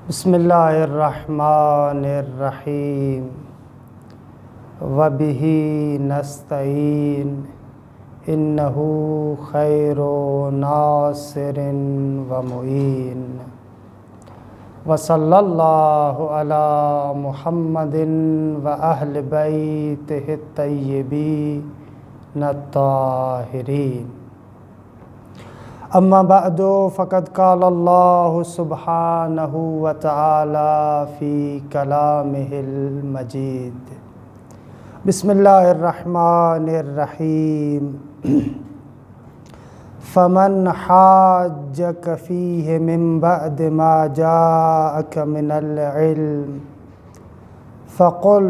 بسم اللہ الرحمن الرحیم وبہ نستعین انہ خیر ناصر ومعین وصلی اللہ علی محمد واہل بیتہ الطیبین الطاہرین اما بعد فقد قال اللہ سبحانہ وتعالی فی کلامہ المجید بسم اللہ الرحمن الرحیم فمن حاجک فیہ من بعد ما جاءک من العلم فقل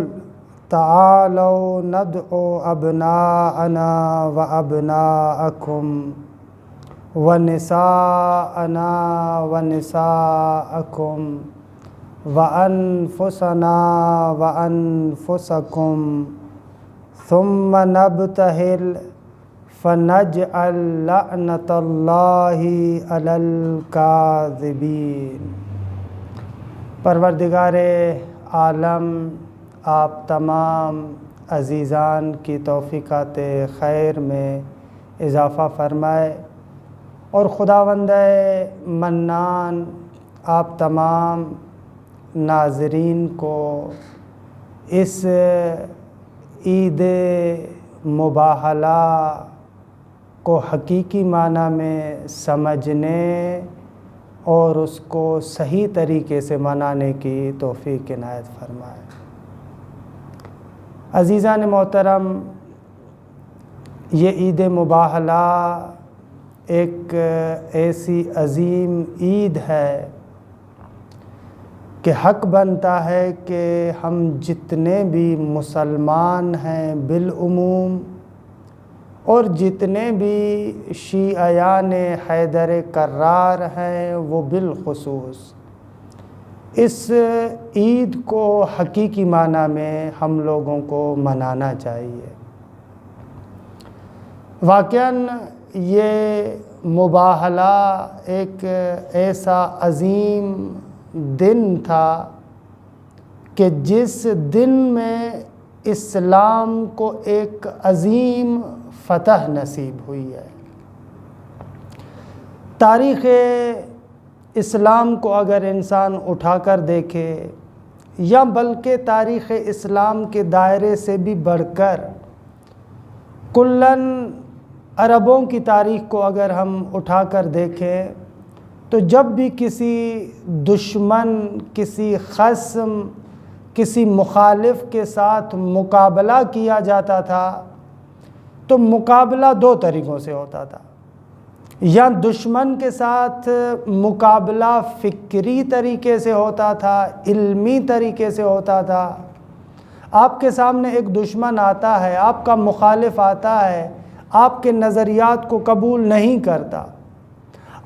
تعالوا ندعو ابناءنا وابناءکم وَنِسَاءَنَا وَنِسَاءَكُمْ وَأَنفُسَنَا وَأَنفُسَكُمْ ثُمَّ نَبْتَهِلْ فَنَجْعَلْ لَعْنَةَ اللَّهِ عَلَى الْكَاذِبِينَ۔ پروردگار عالم آپ تمام عزیزان کی توفیقات خیر میں اضافہ فرمائے، اور خداوند منان آپ تمام ناظرین کو اس عید مباہلہ کو حقیقی معنی میں سمجھنے اور اس کو صحیح طریقے سے منانے کی توفیق عنایت فرمائے۔ عزیزان محترم، یہ عید مباہلہ ایک ایسی عظیم عید ہے کہ حق بنتا ہے کہ ہم جتنے بھی مسلمان ہیں بالعموم اور جتنے بھی شیعیان حیدر کرار ہیں وہ بالخصوص اس عید کو حقیقی معنی میں ہم لوگوں کو منانا چاہیے۔ واقعاً یہ مباہلہ ایک ایسا عظیم دن تھا کہ جس دن میں اسلام کو ایک عظیم فتح نصیب ہوئی ہے۔ تاریخ اسلام کو اگر انسان اٹھا کر دیکھے، یا بلکہ تاریخ اسلام کے دائرے سے بھی بڑھ کر کلاً عربوں کی تاریخ کو اگر ہم اٹھا کر دیکھیں تو جب بھی کسی دشمن، کسی خصم، کسی مخالف کے ساتھ مقابلہ کیا جاتا تھا تو مقابلہ دو طریقوں سے ہوتا تھا۔ یا دشمن کے ساتھ مقابلہ فکری طریقے سے ہوتا تھا، علمی طریقے سے ہوتا تھا۔ آپ کے سامنے ایک دشمن آتا ہے، آپ کا مخالف آتا ہے، آپ کے نظریات کو قبول نہیں کرتا،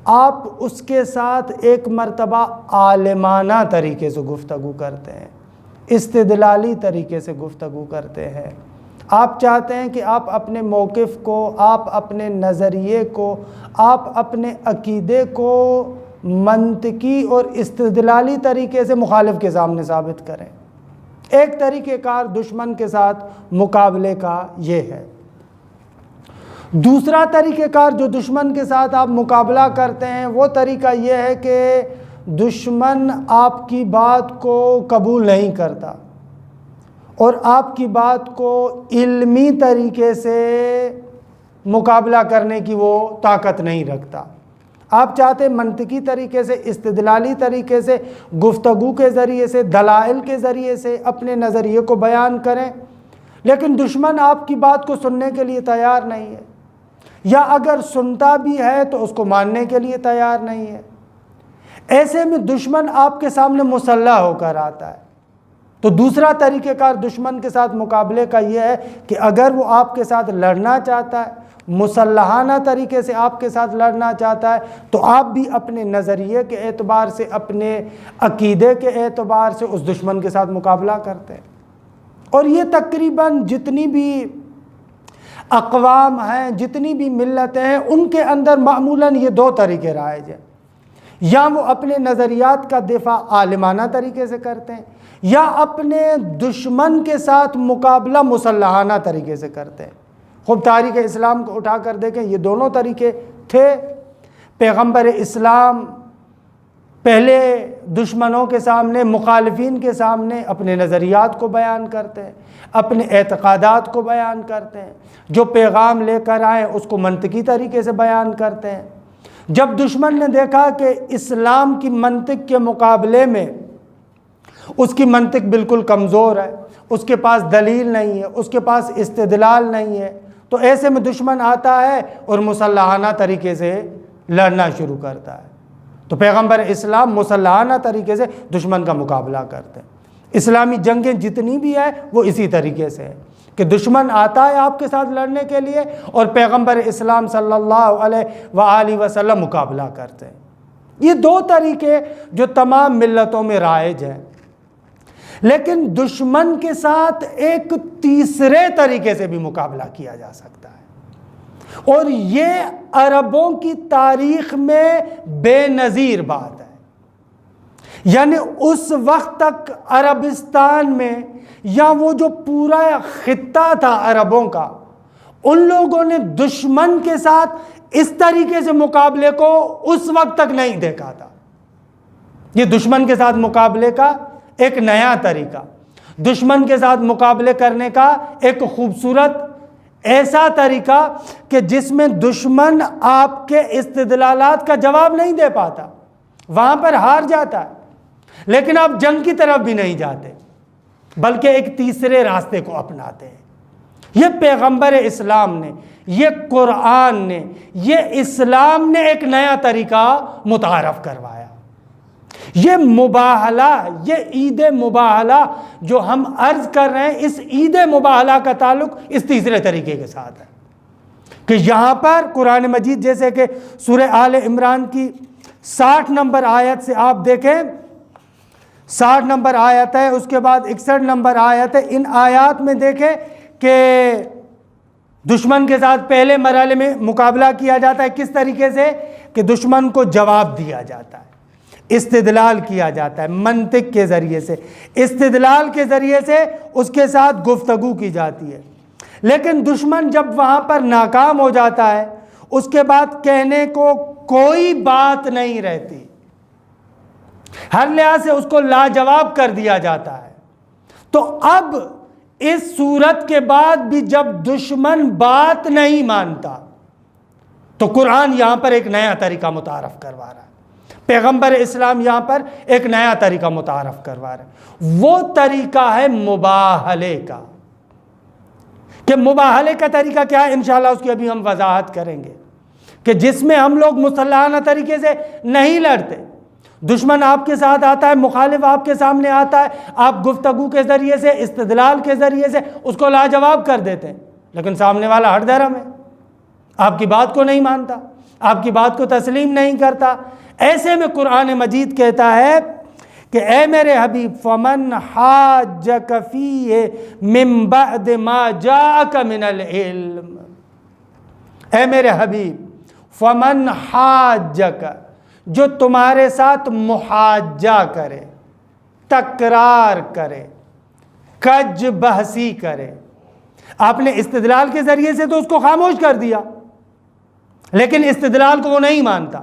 آپ اس کے ساتھ ایک مرتبہ عالمانہ طریقے سے گفتگو کرتے ہیں، استدلالی طریقے سے گفتگو کرتے ہیں۔ آپ چاہتے ہیں کہ آپ اپنے موقف کو، آپ اپنے نظریے کو، آپ اپنے عقیدے کو منطقی اور استدلالی طریقے سے مخالف کے سامنے ثابت کریں۔ ایک طریقہ کار دشمن کے ساتھ مقابلے کا یہ ہے۔ دوسرا طریقہ کار جو دشمن کے ساتھ آپ مقابلہ کرتے ہیں وہ طریقہ یہ ہے کہ دشمن آپ کی بات کو قبول نہیں کرتا اور آپ کی بات کو علمی طریقے سے مقابلہ کرنے کی وہ طاقت نہیں رکھتا۔ آپ چاہتے ہیں منطقی طریقے سے، استدلالی طریقے سے، گفتگو کے ذریعے سے، دلائل کے ذریعے سے اپنے نظریے کو بیان کریں، لیکن دشمن آپ کی بات کو سننے کے لیے تیار نہیں ہے، یا اگر سنتا بھی ہے تو اس کو ماننے کے لیے تیار نہیں ہے۔ ایسے میں دشمن آپ کے سامنے مسلح ہو کر آتا ہے۔ تو دوسرا طریقہ کار دشمن کے ساتھ مقابلے کا یہ ہے کہ اگر وہ آپ کے ساتھ لڑنا چاہتا ہے، مسلحانہ طریقے سے آپ کے ساتھ لڑنا چاہتا ہے، تو آپ بھی اپنے نظریے کے اعتبار سے، اپنے عقیدے کے اعتبار سے اس دشمن کے ساتھ مقابلہ کرتے ہیں۔ اور یہ تقریباً جتنی بھی اقوام ہیں، جتنی بھی ملتیں ہیں، ان کے اندر معمولاً یہ دو طریقے رائج ہیں۔ یا وہ اپنے نظریات کا دفاع عالمانہ طریقے سے کرتے ہیں، یا اپنے دشمن کے ساتھ مقابلہ مسلحانہ طریقے سے کرتے ہیں۔ خوب تاریخ اسلام کو اٹھا کر دیکھیں، یہ دونوں طریقے تھے۔ پیغمبر اسلام پہلے دشمنوں کے سامنے، مخالفین کے سامنے اپنے نظریات کو بیان کرتے ہیں، اپنے اعتقادات کو بیان کرتے ہیں، جو پیغام لے کر آئیں اس کو منطقی طریقے سے بیان کرتے ہیں۔ جب دشمن نے دیکھا کہ اسلام کی منطق کے مقابلے میں اس کی منطق بالکل کمزور ہے، اس کے پاس دلیل نہیں ہے، اس کے پاس استدلال نہیں ہے، تو ایسے میں دشمن آتا ہے اور مسلحانہ طریقے سے لڑنا شروع کرتا ہے۔ تو پیغمبر اسلام مسلحانہ طریقے سے دشمن کا مقابلہ کرتے ہیں۔ اسلامی جنگیں جتنی بھی ہیں وہ اسی طریقے سے ہے کہ دشمن آتا ہے آپ کے ساتھ لڑنے کے لیے اور پیغمبر اسلام صلی اللہ علیہ وآلہ وسلم مقابلہ کرتے ہیں۔ یہ دو طریقے جو تمام ملتوں میں رائج ہیں، لیکن دشمن کے ساتھ ایک تیسرے طریقے سے بھی مقابلہ کیا جا سکتا ہے، اور یہ عربوں کی تاریخ میں بے نظیر بات ہے۔ یعنی اس وقت تک عربستان میں، یا وہ جو پورا خطہ تھا عربوں کا، ان لوگوں نے دشمن کے ساتھ اس طریقے سے مقابلے کو اس وقت تک نہیں دیکھا تھا۔ یہ دشمن کے ساتھ مقابلے کا ایک نیا طریقہ، دشمن کے ساتھ مقابلے کرنے کا ایک خوبصورت ایسا طریقہ کہ جس میں دشمن آپ کے استدلالات کا جواب نہیں دے پاتا، وہاں پر ہار جاتا ہے، لیکن آپ جنگ کی طرف بھی نہیں جاتے بلکہ ایک تیسرے راستے کو اپناتے ہیں۔ یہ پیغمبر اسلام نے، یہ قرآن نے، یہ اسلام نے ایک نیا طریقہ متعارف کروایا۔ یہ مباہلہ، یہ عید مباہلہ جو ہم عرض کر رہے ہیں، اس عید مباہلہ کا تعلق اس تیسرے طریقے کے ساتھ ہے کہ یہاں پر قرآن مجید، جیسے کہ سورہ آل عمران کی 60 نمبر آیت سے آپ دیکھیں، 60 نمبر آیت ہے، اس کے بعد 61 نمبر آیت ہے۔ ان آیات میں دیکھیں کہ دشمن کے ساتھ پہلے مرحلے میں مقابلہ کیا جاتا ہے کس طریقے سے کہ دشمن کو جواب دیا جاتا ہے، استدلال کیا جاتا ہے، منطق کے ذریعے سے، استدلال کے ذریعے سے اس کے ساتھ گفتگو کی جاتی ہے۔ لیکن دشمن جب وہاں پر ناکام ہو جاتا ہے، اس کے بعد کہنے کو کوئی بات نہیں رہتی، ہر لحاظ سے اس کو لاجواب کر دیا جاتا ہے۔ تو اب اس صورت کے بعد بھی جب دشمن بات نہیں مانتا تو قرآن یہاں پر ایک نیا طریقہ متعارف کروا رہا ہے، پیغمبر اسلام یہاں پر ایک نیا طریقہ متعارف کروا رہا ہے۔ وہ طریقہ ہے مباہلے کا، کہ مباہلے کا طریقہ کیا ہے، انشاءاللہ اس کی ابھی ہم وضاحت کریں گے، کہ جس میں ہم لوگ مسلحانہ طریقے سے نہیں لڑتے۔ دشمن آپ کے ساتھ آتا ہے، مخالف آپ کے سامنے آتا ہے، آپ گفتگو کے ذریعے سے، استدلال کے ذریعے سے اس کو لاجواب کر دیتے ہیں، لیکن سامنے والا ہٹ درم ہے، آپ کی بات کو نہیں مانتا، آپ کی بات کو تسلیم نہیں کرتا۔ ایسے میں قرآن مجید کہتا ہے کہ اے میرے حبیب فمن حاجک فیہ من بعد ما جاءک من العلم، اے میرے حبیب فمن حاجک، جو تمہارے ساتھ محاجہ کرے، تکرار کرے، کج بحثی کرے۔ آپ نے استدلال کے ذریعے سے تو اس کو خاموش کر دیا، لیکن استدلال کو وہ نہیں مانتا،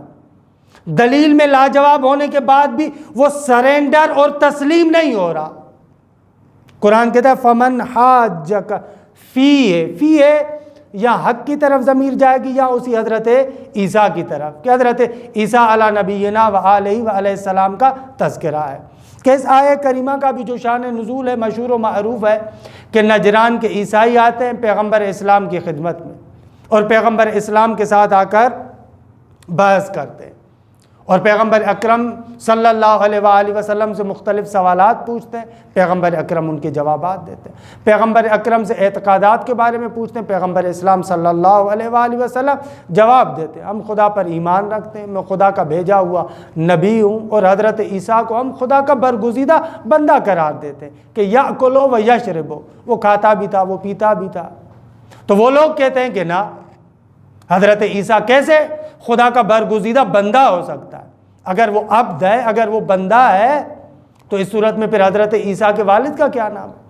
دلیل میں لاجواب ہونے کے بعد بھی وہ سرینڈر اور تسلیم نہیں ہو رہا۔ قرآن کہتا ہے فمن حاجک فیہ، فیہ یا حق کی طرف ضمیر جائے گی یا اسی حضرت عیسیٰ کی طرف، کہ حضرت عیسیٰ علی نبینا وآلہ السلام کا تذکرہ ہے۔ کہ اس آیہ کریمہ کا بھی جو شان نزول ہے مشہور و معروف ہے کہ نجران کے عیسائی آتے ہیں پیغمبر اسلام کی خدمت میں، اور پیغمبر اسلام کے ساتھ آ کر بحث کرتے ہیں، اور پیغمبر اکرم صلی اللہ علیہ وآلہ وسلم سے مختلف سوالات پوچھتے ہیں، پیغمبر اکرم ان کے جوابات دیتے ہیں، پیغمبر اکرم سے اعتقادات کے بارے میں پوچھتے ہیں، پیغمبر اسلام صلی اللہ علیہ وآلہ وسلم جواب دیتے ہیں۔ ہم خدا پر ایمان رکھتے ہیں، میں خدا کا بھیجا ہوا نبی ہوں، اور حضرت عیسیٰ کو ہم خدا کا برگزیدہ بندہ قرار دیتے ہیں کہ یأکلو و یشربو، وہ کھاتا بھی تھا، وہ پیتا بھی تھا۔ تو وہ لوگ کہتے ہیں کہ نہ، حضرت عیسیٰ کیسے خدا کا برگزیدہ بندہ ہو سکتا ہے؟ اگر وہ عبد ہے، اگر وہ بندہ ہے، تو اس صورت میں پھر حضرت عیسیٰ کے والد کا کیا نام ہے؟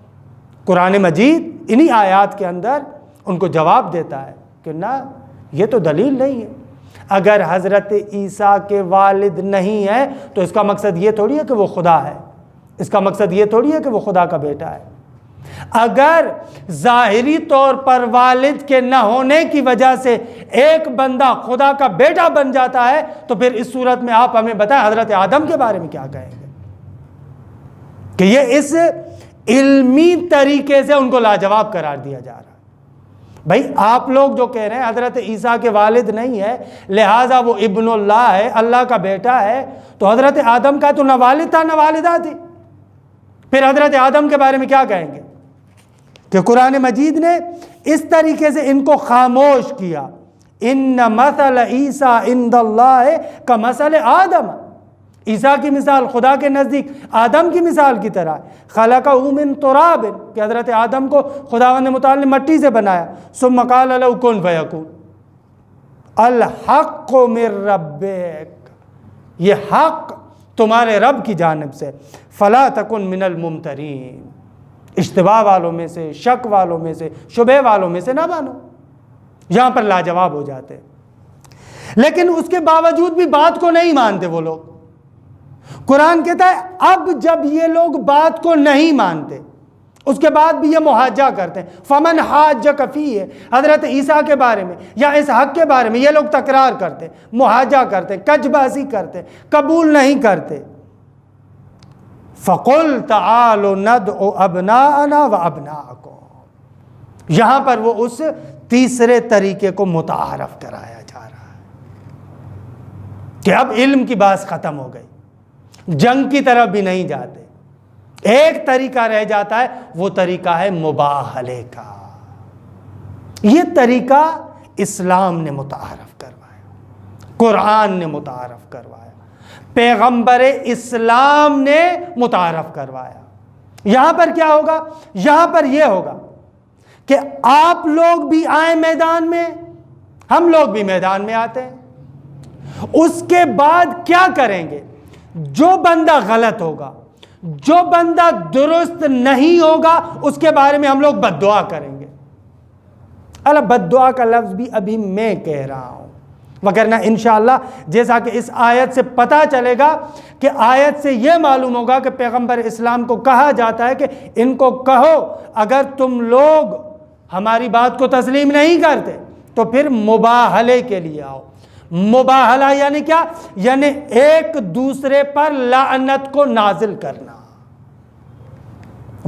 قرآن مجید انہی آیات کے اندر ان کو جواب دیتا ہے کہ نہ، یہ تو دلیل نہیں ہے۔ اگر حضرت عیسیٰ کے والد نہیں ہے تو اس کا مقصد یہ تھوڑی ہے کہ وہ خدا ہے، اس کا مقصد یہ تھوڑی ہے کہ وہ خدا کا بیٹا ہے۔ اگر ظاہری طور پر والد کے نہ ہونے کی وجہ سے ایک بندہ خدا کا بیٹا بن جاتا ہے تو پھر اس صورت میں آپ ہمیں بتائیں حضرت آدم کے بارے میں کیا کہیں گے؟ کہ یہ اس علمی طریقے سے ان کو لاجواب قرار دیا جا رہا ہے۔ بھائی آپ لوگ جو کہہ رہے ہیں حضرت عیسیٰ کے والد نہیں ہے لہٰذا وہ ابن اللہ ہے، اللہ کا بیٹا ہے، تو حضرت آدم کا تو نہ والد تھا نہ والدہ تھی، پھر حضرت آدم کے بارے میں کیا کہیں گے؟ کہ قرآن مجید نے اس طریقے سے ان کو خاموش کیا، ان مثل عیسیٰ عند اللہ کمثل آدم، عیسیٰ کی مثال خدا کے نزدیک آدم کی مثال کی طرح ہے، خلقہ من تراب، کہ حضرت آدم کو خداوند متعال نے مٹی سے بنایا، ثم قال له کن فیکون، الحق من ربک، یہ حق تمہارے رب کی جانب سے، فلا تکن من الممترین، اشتباہ والوں میں سے، شک والوں میں سے، شبہ والوں میں سے نہ بنو۔ یہاں پر لاجواب ہو جاتے ہیں، لیکن اس کے باوجود بھی بات کو نہیں مانتے وہ لوگ۔ قرآن کہتا ہے اب جب یہ لوگ بات کو نہیں مانتے، اس کے بعد بھی یہ محاجہ کرتے ہیں، فمن حاجک فیہ، حضرت عیسیٰ کے بارے میں یا اس حق کے بارے میں یہ لوگ تکرار کرتے ہیں، محاجہ کرتے ہیں، کج بازی کرتے ہیں، قبول نہیں کرتے، فَقُلْ تَعَالُوا نَدْعُ أَبْنَاءَنَا وَأَبْنَاءَكُمْ، یہاں پر وہ اس تیسرے طریقے کو متعارف کرایا جا رہا ہے کہ اب علم کی بات ختم ہو گئی، جنگ کی طرف بھی نہیں جاتے، ایک طریقہ رہ جاتا ہے، وہ طریقہ ہے مباہلے کا۔ یہ طریقہ اسلام نے متعارف کروایا، قرآن نے متعارف کروایا، پیغمبر اسلام نے متعارف کروایا۔ یہاں پر کیا ہوگا؟ یہاں پر یہ ہوگا کہ آپ لوگ بھی آئیں میدان میں، ہم لوگ بھی میدان میں آتے ہیں، اس کے بعد کیا کریں گے؟ جو بندہ غلط ہوگا، جو بندہ درست نہیں ہوگا، اس کے بارے میں ہم لوگ بد دعا کریں گے۔ اللہ، بد دعا کا لفظ بھی ابھی میں کہہ رہا ہوں، وگرنہ انشاءاللہ جیسا کہ اس آیت سے پتہ چلے گا کہ آیت سے یہ معلوم ہوگا کہ پیغمبر اسلام کو کہا جاتا ہے کہ ان کو کہو اگر تم لوگ ہماری بات کو تسلیم نہیں کرتے تو پھر مباہلے کے لیے آؤ۔ مباہلہ یعنی کیا؟ یعنی ایک دوسرے پر لعنت کو نازل کرنا۔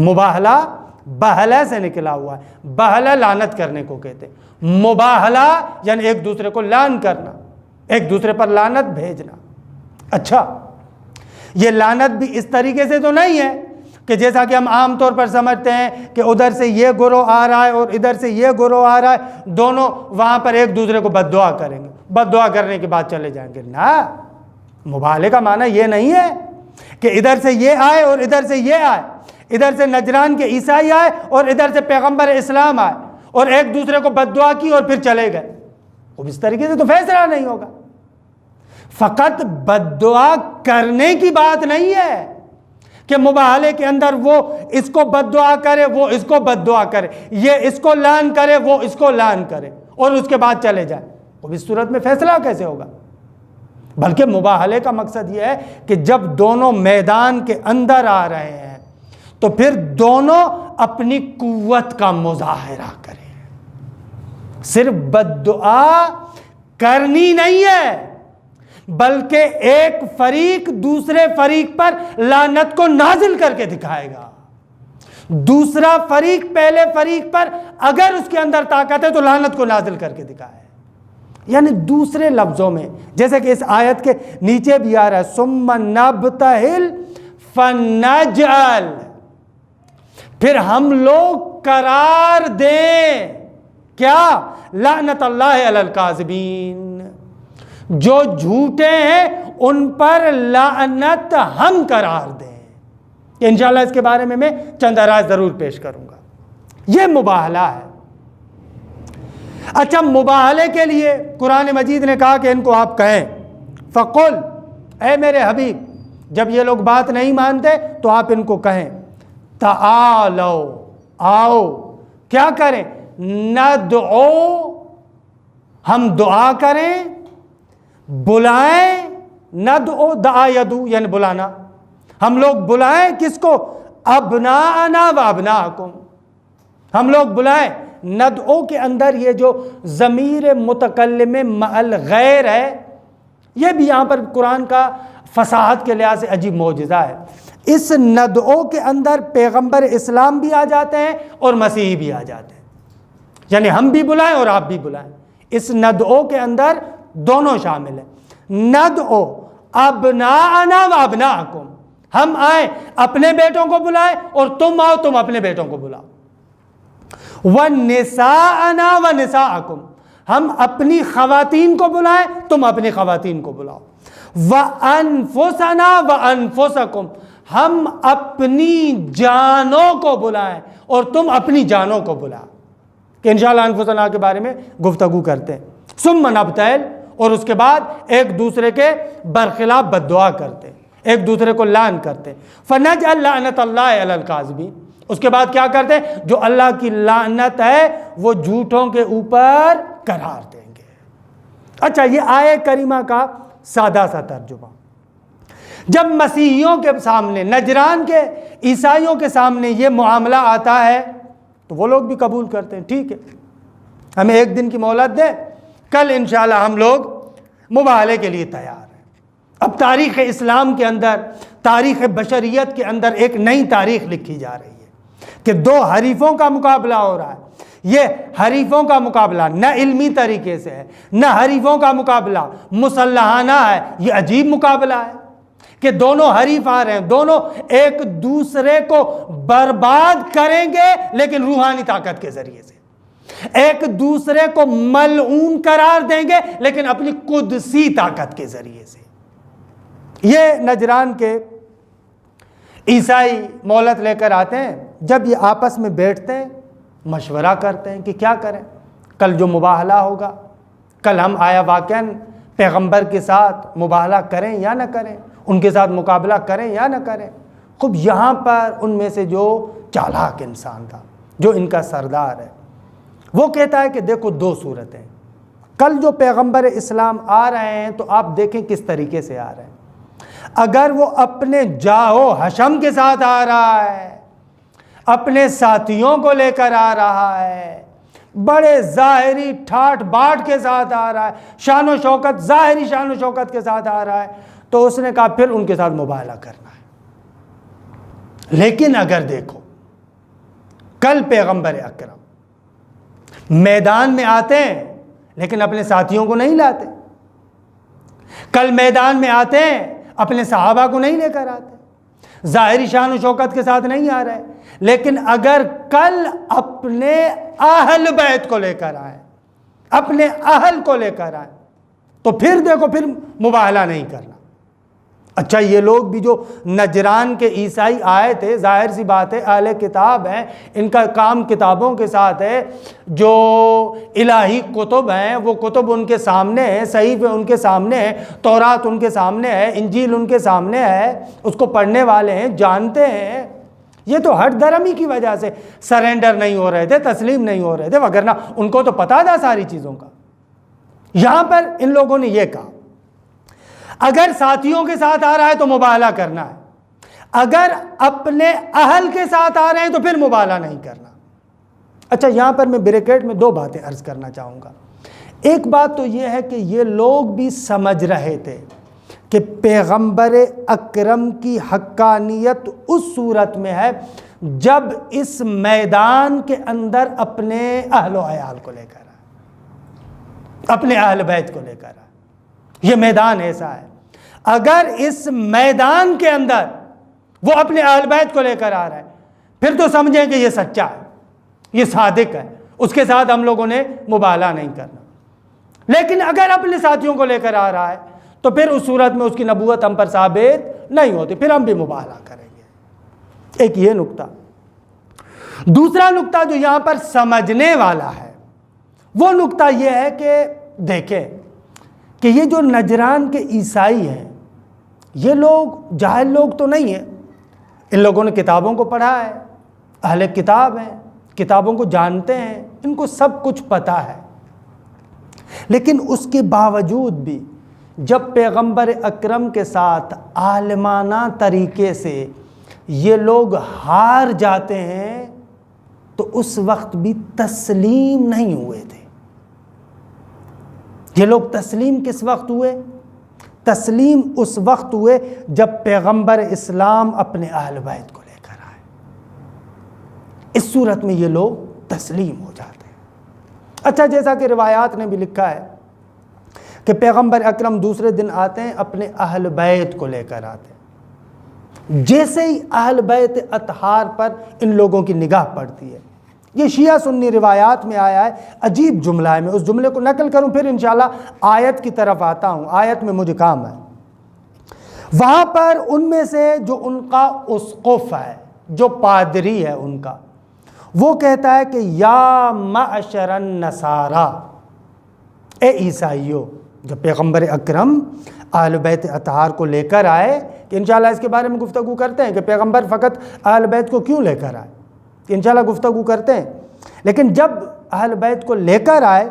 مباہلہ بہلہ سے نکلا ہوا ہے، بہلہ لعنت کرنے کو کہتے ہیں، مباہلہ یعنی ایک دوسرے کو لعن کرنا، ایک دوسرے پر لعنت بھیجنا۔ اچھا، یہ لعنت بھی اس طریقے سے تو نہیں ہے کہ جیسا کہ ہم عام طور پر سمجھتے ہیں کہ ادھر سے یہ گروہ آ رہا ہے اور ادھر سے یہ گروہ آ رہا ہے، دونوں وہاں پر ایک دوسرے کو بد دعا کریں گے، بد دعا کرنے کے بعد چلے جائیں گے۔ نہ، مباہلے کا معنی یہ نہیں ہے کہ ادھر سے یہ آئے اور ادھر سے یہ آئے، ادھر سے نجران کے عیسائی آئے اور ادھر سے پیغمبر اسلام آئے اور ایک دوسرے کو بد دعا کی اور پھر چلے گئے۔ اب اس طریقے سے تو فیصلہ نہیں ہوگا۔ فقط بد دعا کرنے کی بات نہیں ہے کہ مباہلے کے اندر وہ اس کو بد دعا کرے، وہ اس کو بد دعا کرے، یہ اس کو لعن کرے، وہ اس کو لعن کرے اور اس کے بعد چلے جائے۔ اب اس صورت میں فیصلہ کیسے ہوگا؟ بلکہ مباہلے کا مقصد یہ ہے کہ جب دونوں میدان کے اندر آ رہے ہیں تو پھر دونوں اپنی قوت کا مظاہرہ کریں۔ صرف بد دعا کرنی نہیں ہے بلکہ ایک فریق دوسرے فریق پر لعنت کو نازل کر کے دکھائے گا، دوسرا فریق پہلے فریق پر اگر اس کے اندر طاقت ہے تو لعنت کو نازل کر کے دکھائے۔ یعنی دوسرے لفظوں میں جیسے کہ اس آیت کے نیچے بھی آ رہا ہے ثم نبتہل فنجعل، پھر ہم لوگ قرار دیں کیا؟ لعنت اللہ علی الکاذبین، جو جھوٹے ہیں ان پر لعنت ہم قرار دیں۔ انشاءاللہ اس کے بارے میں چند آراء ضرور پیش کروں گا۔ یہ مباہلہ ہے۔ اچھا، مباہلے کے لیے قرآن مجید نے کہا کہ ان کو آپ کہیں، فقل، اے میرے حبیب جب یہ لوگ بات نہیں مانتے تو آپ ان کو کہیں تعالو آؤ کیا کریں ندعو ہم دعا کریں بلائیں ندعو دعا یدعو یعنی بلانا ہم لوگ بلائیں کس کو ابناءنا و ابناءکم ہم لوگ بلائیں ندعو کے اندر یہ جو ضمیر متکلم مع غیر ہے یہ بھی یہاں پر قرآن کا فصاحت کے لحاظ سے عجیب معجزہ ہے اس ندعو کے اندر پیغمبر اسلام بھی آ جاتے ہیں اور مسیحی بھی آ جاتے ہیں یعنی ہم بھی بلائیں اور آپ بھی بلائیں اس ندعو کے اندر دونوں شامل ہیں ندعو ابناءنا و ابناءکم ہم آئیں اپنے بیٹوں کو بلائیں اور تم آؤ تم اپنے بیٹوں کو بلاؤ وَنِسَاءَنَا وَنِسَاءَكُمْ ہم اپنی خواتین کو بلائیں تم اپنی خواتین کو بلاؤ وَأَنفُسَنَا وَأَنفُسَكُمْ ہم اپنی جانوں کو بلائیں اور تم اپنی جانوں کو بلاؤ کہ انشاءاللہ انفسنا کے بارے میں گفتگو کرتے ہیں ثم نبتہل اور اس کے بعد ایک دوسرے کے برخلاف بد دعا کرتے ہیں ایک دوسرے کو لعن کرتے ہیں فَنَجْعَلْ لَعْنَةَ اللَّهِ عَلَى الْكَاذِبِينَ اس کے بعد کیا کرتے ہیں جو اللہ کی لعنت ہے وہ جھوٹوں کے اوپر قرار دیں گے اچھا یہ آیہ کریمہ کا سادہ سا ترجمہ جب مسیحیوں کے سامنے نجران کے عیسائیوں کے سامنے یہ معاملہ آتا ہے تو وہ لوگ بھی قبول کرتے ہیں ٹھیک ہے ہمیں ایک دن کی مہلت دیں کل انشاءاللہ ہم لوگ مباہلے کے لیے تیار ہیں اب تاریخ اسلام کے اندر تاریخ بشریت کے اندر ایک نئی تاریخ لکھی جا رہی ہے کہ دو حریفوں کا مقابلہ ہو رہا ہے یہ حریفوں کا مقابلہ نہ علمی طریقے سے ہے نہ حریفوں کا مقابلہ مسلحانہ ہے یہ عجیب مقابلہ ہے کہ دونوں حریف آ رہے ہیں دونوں ایک دوسرے کو برباد کریں گے لیکن روحانی طاقت کے ذریعے سے ایک دوسرے کو ملعون قرار دیں گے لیکن اپنی قدسی طاقت کے ذریعے سے یہ نجران کے عیسائی مہلت لے کر آتے ہیں جب یہ آپس میں بیٹھتے ہیں مشورہ کرتے ہیں کہ کیا کریں کل جو مباہلہ ہوگا کل ہم آیا واقعاً پیغمبر کے ساتھ مباہلہ کریں یا نہ کریں ان کے ساتھ مقابلہ کریں یا نہ کریں خوب یہاں پر ان میں سے جو چالاک انسان تھا جو ان کا سردار ہے وہ کہتا ہے کہ دیکھو دو صورتیں کل جو پیغمبر اسلام آ رہے ہیں تو آپ دیکھیں کس طریقے سے آ رہے ہیں اگر وہ اپنے جاہو حشم کے ساتھ آ رہا ہے اپنے ساتھیوں کو لے کر آ رہا ہے بڑے ظاہری ٹھاٹ باٹ کے ساتھ آ رہا ہے شان و شوکت ظاہری شان و شوکت کے ساتھ آ رہا ہے تو اس نے کہا پھر ان کے ساتھ مباہلہ کرنا ہے لیکن اگر دیکھو کل پیغمبر اکرم میدان میں آتے ہیں لیکن اپنے ساتھیوں کو نہیں لاتے کل میدان میں آتے ہیں اپنے صحابہ کو نہیں لے کر آتے ظاہری شان و شوکت کے ساتھ نہیں آ رہے لیکن اگر کل اپنے اہل بیت کو لے کر آئے اپنے اہل کو لے کر آئے تو پھر دیکھو پھر مباہلہ نہیں کرنا اچھا یہ لوگ بھی جو نجران کے عیسائی آئے تھے ظاہر سی بات ہے اہل کتاب ہیں ان کا کام کتابوں کے ساتھ ہے جو الہی کتب ہیں وہ کتب ان کے سامنے ہیں صحیفے ان کے سامنے ہیں تورات ان کے سامنے ہے انجیل ان کے سامنے ہے اس کو پڑھنے والے ہیں جانتے ہیں یہ تو ہٹ درمی کی وجہ سے سرنڈر نہیں ہو رہے تھے تسلیم نہیں ہو رہے تھے وگرنہ ان کو تو پتا تھا ساری چیزوں کا یہاں پر ان لوگوں نے یہ کہا اگر ساتھیوں کے ساتھ آ رہا ہے تو مباہلہ کرنا ہے اگر اپنے اہل کے ساتھ آ رہے ہیں تو پھر مباہلہ نہیں کرنا اچھا یہاں پر میں بریکٹ میں دو باتیں عرض کرنا چاہوں گا ایک بات تو یہ ہے کہ یہ لوگ بھی سمجھ رہے تھے کہ پیغمبر اکرم کی حقانیت اس صورت میں ہے جب اس میدان کے اندر اپنے اہل و عیال کو لے کر آئے اپنے اہل بیت کو لے کر آئے یہ میدان ایسا ہے اگر اس میدان کے اندر وہ اپنے اہل بیت کو لے کر آ رہا ہے پھر تو سمجھیں کہ یہ سچا ہے یہ صادق ہے اس کے ساتھ ہم لوگوں نے مباہلہ نہیں کرنا لیکن اگر اپنے ساتھیوں کو لے کر آ رہا ہے تو پھر اس صورت میں اس کی نبوت ہم پر ثابت نہیں ہوتی پھر ہم بھی مباہلہ کریں گے ایک یہ نقطہ دوسرا نقطہ جو یہاں پر سمجھنے والا ہے وہ نقطہ یہ ہے کہ دیکھیں کہ یہ جو نجران کے عیسائی ہیں یہ لوگ جاہل لوگ تو نہیں ہیں، ان لوگوں نے کتابوں کو پڑھا ہے، اہل کتاب ہیں، کتابوں کو جانتے ہیں، ان کو سب کچھ پتہ ہے، لیکن اس کے باوجود بھی جب پیغمبر اکرم کے ساتھ عالمانہ طریقے سے یہ لوگ ہار جاتے ہیں تو اس وقت بھی تسلیم نہیں ہوئے تھے۔ یہ لوگ تسلیم کس وقت ہوئے؟ تسلیم اس وقت ہوئے جب پیغمبر اسلام اپنے اہل بیت کو لے کر آئے، اس صورت میں یہ لوگ تسلیم ہو جاتے ہیں۔ اچھا، جیسا کہ روایات نے بھی لکھا ہے کہ پیغمبر اکرم دوسرے دن آتے ہیں، اپنے اہل بیت کو لے کر آتے ہیں۔ جیسے ہی اہل بیت اطہار پر ان لوگوں کی نگاہ پڑتی ہے، یہ شیعہ سنی روایات میں آیا ہے، عجیب جملہ ہے، میں اس جملے کو نقل کروں پھر انشاءاللہ آیت کی طرف آتا ہوں، آیت میں مجھے کام ہے۔ وہاں پر ان میں سے جو ان کا اسقف ہے، جو پادری ہے ان کا، وہ کہتا ہے کہ یا معشر النصارى، اے عیسائیوں، جب پیغمبر اکرم اہل بیت اطہار کو لے کر آئے، کہ انشاءاللہ اس کے بارے میں گفتگو کرتے ہیں کہ پیغمبر فقط اہل بیت کو کیوں لے کر آئے، انشاءاللہ گفتگو کرتے ہیں، لیکن جب اہل بیت کو لے کر آئے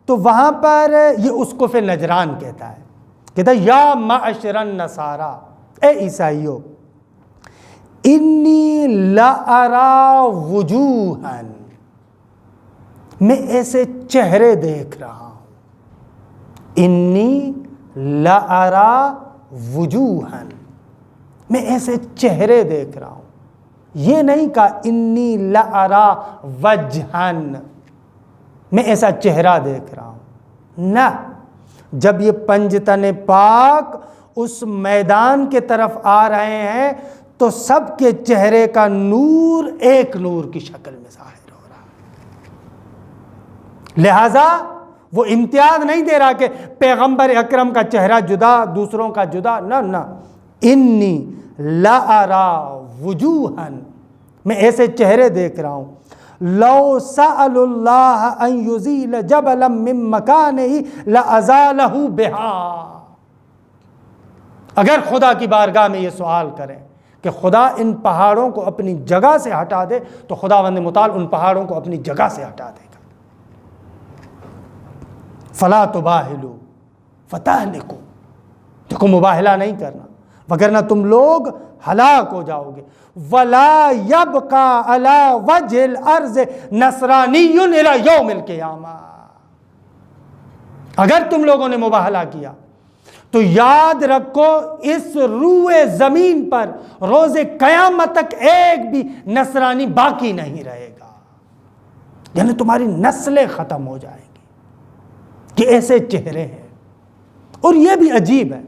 تو وہاں پر یہ اسقف نجران کہتا ہے یا معشر النصارى، اے عیسائیوں، انی لارا وجوہا، میں ایسے چہرے دیکھ رہا ہوں، انی لارا وجوہا، میں ایسے چہرے دیکھ رہا ہوں، یہ نہیں کہا انی لارا وجہن، میں ایسا چہرہ دیکھ رہا ہوں، نہ، جب یہ پنجتن پاک اس میدان کے طرف آ رہے ہیں تو سب کے چہرے کا نور ایک نور کی شکل میں ظاہر ہو رہا ہے، لہذا وہ امتیاز نہیں دے رہا کہ پیغمبر اکرم کا چہرہ جدا، دوسروں کا جدا، نہ، انی لارا وجوہا، میں ایسے چہرے دیکھ رہا ہوں، لو سأل اللہ ان یزیل جبلا من مکانہ لازالہ بہا، اگر خدا کی بارگاہ میں یہ سوال کریں کہ خدا ان پہاڑوں کو اپنی جگہ سے ہٹا دے تو خداوند متعال ان پہاڑوں کو اپنی جگہ سے ہٹا دے گا۔ فلا تباہلوا فتہلکوا، دیکھو مباہلہ نہیں کرنا وگرنہ تم لوگ ہلاک ہو جاؤ گے۔ ولا یبقى علی وجہ الارض نصرانی الی یوم القیامہ، اگر تم لوگوں نے مباہلہ کیا تو یاد رکھو اس روئے زمین پر روز قیامت تک ایک بھی نصرانی باقی نہیں رہے گا، یعنی تمہاری نسلیں ختم ہو جائیں گی۔ یہ ایسے چہرے ہیں، اور یہ بھی عجیب ہے،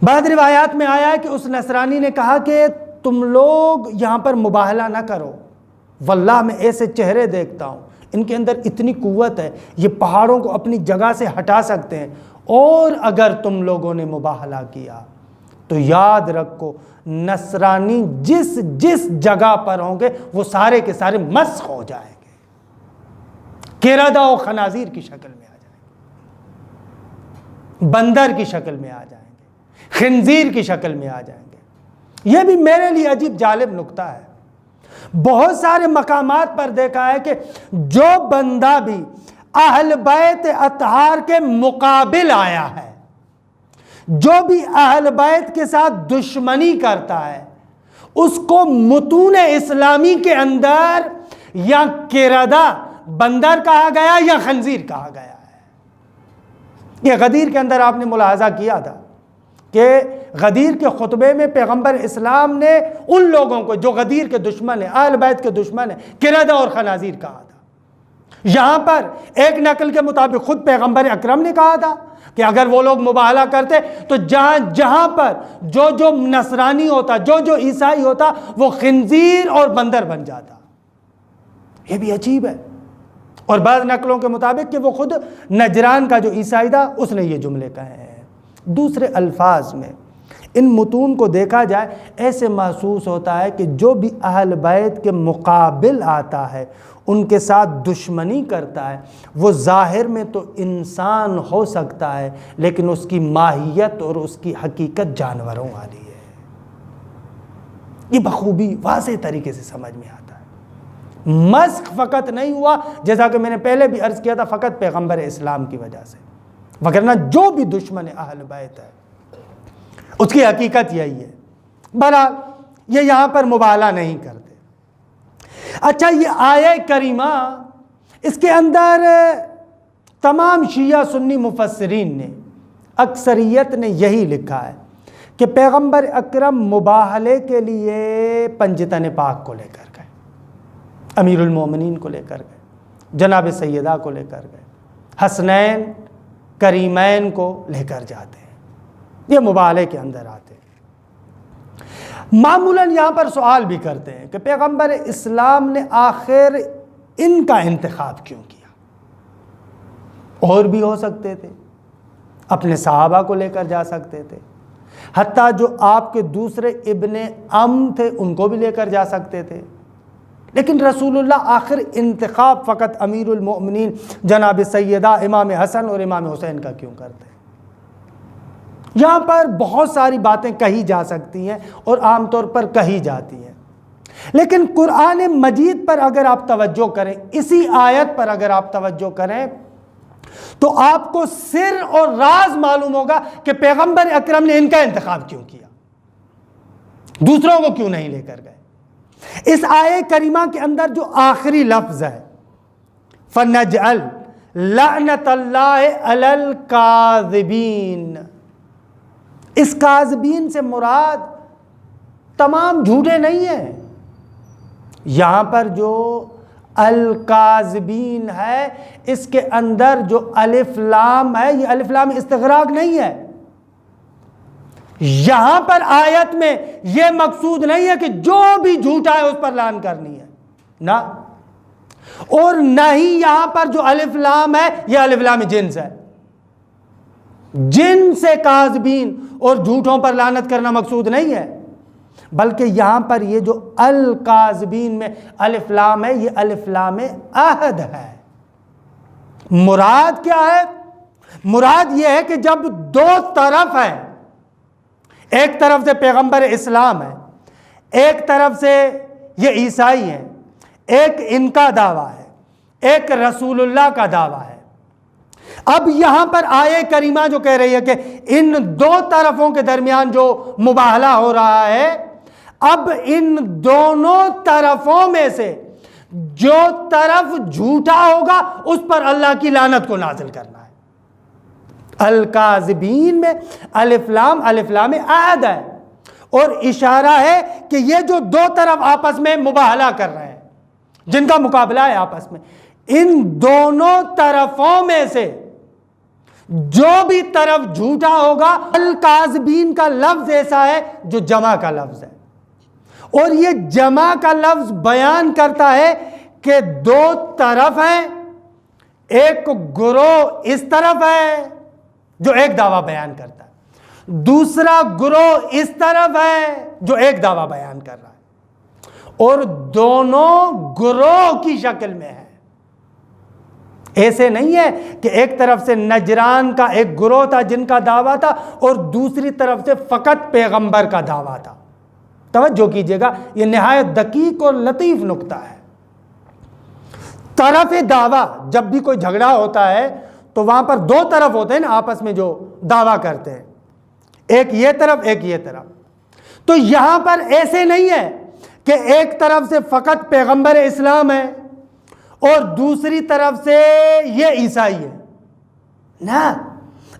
بعض روایات میں آیا ہے کہ اس نصرانی نے کہا کہ تم لوگ یہاں پر مباہلہ نہ کرو، واللہ میں ایسے چہرے دیکھتا ہوں، ان کے اندر اتنی قوت ہے، یہ پہاڑوں کو اپنی جگہ سے ہٹا سکتے ہیں، اور اگر تم لوگوں نے مباہلہ کیا تو یاد رکھو نصرانی جس جس جگہ پر ہوں گے وہ سارے کے سارے مسخ ہو جائیں گے، قردہ و خنازیر کی شکل میں آ جائیں گے، بندر کی شکل میں آ جائیں گے، خنزیر کی شکل میں آ جائیں گے۔ یہ بھی میرے لیے عجیب جالب نکتہ ہے، بہت سارے مقامات پر دیکھا ہے کہ جو بندہ بھی اہل بیت اطہار کے مقابل آیا ہے، جو بھی اہل بیت کے ساتھ دشمنی کرتا ہے، اس کو متون اسلامی کے اندر یا قردہ بندر کہا گیا یا خنزیر کہا گیا ہے۔ یہ غدیر کے اندر آپ نے ملاحظہ کیا تھا کہ غدیر کے خطبے میں پیغمبر اسلام نے ان لوگوں کو جو غدیر کے دشمن ہیں، اہل بیت کے دشمن ہیں، قردہ اور خنازیر کہا تھا۔ یہاں پر ایک نقل کے مطابق خود پیغمبر اکرم نے کہا تھا کہ اگر وہ لوگ مباہلہ کرتے تو جہاں پر جو نصرانی ہوتا، جو عیسائی ہوتا، وہ خنزیر اور بندر بن جاتا۔ یہ بھی عجیب ہے، اور بعض نقلوں کے مطابق کہ وہ خود نجران کا جو عیسائی تھا اس نے یہ جملے کہے ہیں۔ دوسرے الفاظ میں ان متون کو دیکھا جائے ایسے محسوس ہوتا ہے کہ جو بھی اہل بیت کے مقابل آتا ہے، ان کے ساتھ دشمنی کرتا ہے، وہ ظاہر میں تو انسان ہو سکتا ہے لیکن اس کی ماہیت اور اس کی حقیقت جانوروں والی ہے۔ یہ بخوبی واضح طریقے سے سمجھ میں آتا ہے۔ مسخ فقط نہیں ہوا، جیسا کہ میں نے پہلے بھی عرض کیا تھا، فقط پیغمبر اسلام کی وجہ سے، وگرنہ جو بھی دشمن اہل بیت ہے اس کی حقیقت یہی ہے۔ بہرحال یہ یہاں پر مبالغہ نہیں کرتے۔ اچھا، یہ آیہ کریمہ، اس کے اندر تمام شیعہ سنی مفسرین نے، اکثریت نے یہی لکھا ہے کہ پیغمبر اکرم مباہلے کے لیے پنجتن پاک کو لے کر گئے، امیر المومنین کو لے کر گئے، جناب سیدہ کو لے کر گئے، حسنین کریمین کو لے کر جاتے ہیں، یہ مباہلے کے اندر آتے ہیں۔ معمولاً یہاں پر سوال بھی کرتے ہیں کہ پیغمبر اسلام نے آخر ان کا انتخاب کیوں کیا؟ اور بھی ہو سکتے تھے، اپنے صحابہ کو لے کر جا سکتے تھے، حتیٰ جو آپ کے دوسرے ابن عم تھے ان کو بھی لے کر جا سکتے تھے، لیکن رسول اللہ آخر انتخاب فقط امیر المؤمنین جناب سیدہ امام حسن اور امام حسین کا کیوں کرتے ہیں؟ یہاں پر بہت ساری باتیں کہی جا سکتی ہیں اور عام طور پر کہی جاتی ہیں، لیکن قرآن مجید پر اگر آپ توجہ کریں، اسی آیت پر اگر آپ توجہ کریں تو آپ کو سر اور راز معلوم ہوگا کہ پیغمبر اکرم نے ان کا انتخاب کیوں کیا، دوسروں کو کیوں نہیں لے کر گئے۔ اس آیہ کریمہ کے اندر جو آخری لفظ ہے فَنَجْعَلْ لَعْنَةَ اللَّهِ عَلَى الْكَاذِبِينَ، اس کاذبین سے مراد تمام جھوٹے نہیں ہیں، یہاں پر جو الکاذبین ہے اس کے اندر جو الف لام ہے، یہ الف لام استغراق نہیں ہے۔ یہاں پر آیت میں یہ مقصود نہیں ہے کہ جو بھی جھوٹا ہے اس پر لعن کرنی ہے، نہ، اور نہ ہی یہاں پر جو الف لام ہے یہ الف لام جنس ہے، جن سے کاذبین اور جھوٹوں پر لعنت کرنا مقصود نہیں ہے، بلکہ یہاں پر یہ جو الکاذبین میں الف لام ہے یہ الف لام عہد ہے۔ مراد کیا ہے؟ مراد یہ ہے کہ جب دو طرف ہیں، ایک طرف سے پیغمبر اسلام ہے، ایک طرف سے یہ عیسائی ہیں، ایک ان کا دعویٰ ہے، ایک رسول اللہ کا دعویٰ ہے۔ اب یہاں پر آیہ کریمہ جو کہہ رہی ہے کہ ان دو طرفوں کے درمیان جو مباہلہ ہو رہا ہے، اب ان دونوں طرفوں میں سے جو طرف جھوٹا ہوگا اس پر اللہ کی لعنت کو نازل کرنا ہے۔ الکاذبین میں الف لام عہد ہے، اور اشارہ ہے کہ یہ جو دو طرف آپس میں مباہلہ کر رہے ہیں، جن کا مقابلہ ہے آپس میں، ان دونوں طرفوں میں سے جو بھی طرف جھوٹا ہوگا، الکاذبین کا لفظ ایسا ہے جو جمع کا لفظ ہے، اور یہ جمع کا لفظ بیان کرتا ہے کہ دو طرف ہیں، ایک گروہ اس طرف ہے جو ایک دعویٰ بیان کرتا ہے، دوسرا گروہ اس طرف ہے جو ایک دعویٰ بیان کر رہا ہے، اور دونوں گروہ کی شکل میں ہے۔ ایسے نہیں ہے کہ ایک طرف سے نجران کا ایک گروہ تھا جن کا دعویٰ تھا اور دوسری طرف سے فقط پیغمبر کا دعویٰ تھا۔ توجہ کیجئے گا، یہ نہایت دقیق اور لطیف نکتہ ہے۔ طرف دعویٰ، جب بھی کوئی جھگڑا ہوتا ہے تو وہاں پر دو طرف ہوتے ہیں نا آپس میں جو دعویٰ کرتے ہیں، ایک یہ طرف ایک یہ طرف۔ تو یہاں پر ایسے نہیں ہے کہ ایک طرف سے فقط پیغمبر اسلام ہے اور دوسری طرف سے یہ عیسائی ہے، نہ،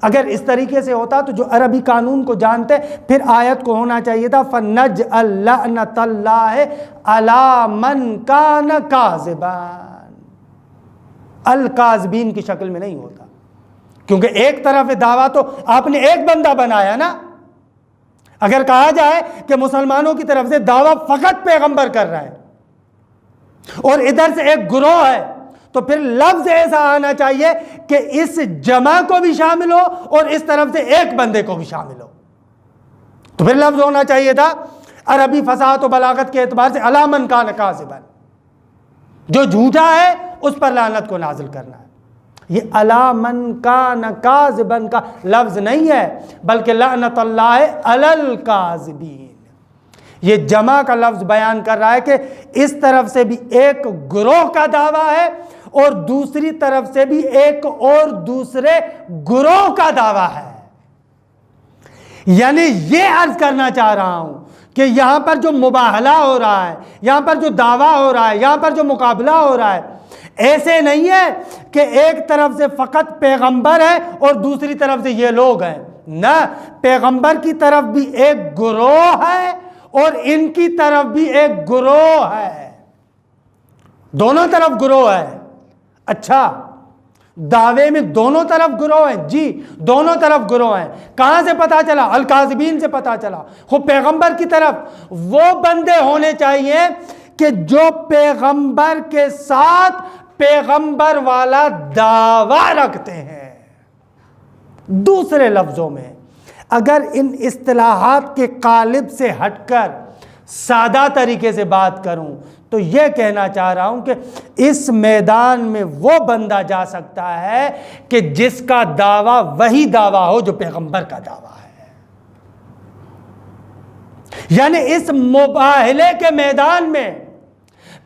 اگر اس طریقے سے ہوتا تو جو عربی قانون کو جانتے پھر آیت کو ہونا چاہیے تھا فَنَجْعَلْ لَعْنَةَ اللَّهِ عَلَى مَنْ كَانَ كَاذِبًا، الکاذبین کی شکل میں نہیں ہوتا، کیونکہ ایک طرف دعویٰ تو آپ نے ایک بندہ بنایا نا۔ اگر کہا جائے کہ مسلمانوں کی طرف سے دعویٰ فقط پیغمبر کر رہا ہے اور ادھر سے ایک گروہ ہے، تو پھر لفظ ایسا آنا چاہیے کہ اس جمع کو بھی شامل ہو اور اس طرف سے ایک بندے کو بھی شامل ہو۔ تو پھر لفظ ہونا چاہیے تھا عربی فصاحت و بلاغت کے اعتبار سے علی من کان کاذبا، جو جھوٹا ہے اس پر لعنت کو نازل کرنا ہے۔ یہ علی من کان کاذبا کا لفظ نہیں ہے، بلکہ لعنت اللہ علی الکاذبین، یہ جمع کا لفظ بیان کر رہا ہے کہ اس طرف سے بھی ایک گروہ کا دعویٰ ہے اور دوسری طرف سے بھی ایک اور دوسرے گروہ کا دعویٰ ہے۔ یعنی یہ عرض کرنا چاہ رہا ہوں کہ یہاں پر جو مباہلہ ہو رہا ہے، یہاں پر جو دعویٰ ہو رہا ہے، یہاں پر جو مقابلہ ہو رہا ہے، ایسے نہیں ہے کہ ایک طرف سے فقط پیغمبر ہے اور دوسری طرف سے یہ لوگ ہیں، نہ، پیغمبر کی طرف بھی ایک گروہ ہے اور ان کی طرف بھی ایک گروہ ہے، دونوں طرف گروہ ہے۔ اچھا، دعوے میں دونوں طرف گروہ ہیں؟ جی دونوں طرف گروہ ہیں۔ کہاں سے پتا چلا؟ الکاذبین سے پتا چلا۔ خود پیغمبر کی طرف وہ بندے ہونے چاہیے کہ جو پیغمبر کے ساتھ پیغمبر والا دعویٰ رکھتے ہیں۔ دوسرے لفظوں میں اگر ان اصطلاحات کے قالب سے ہٹ کر سادہ طریقے سے بات کروں تو یہ کہنا چاہ رہا ہوں کہ اس میدان میں وہ بندہ جا سکتا ہے کہ جس کا دعویٰ وہی دعویٰ ہو جو پیغمبر کا دعویٰ ہے۔ یعنی اس مباہلے کے میدان میں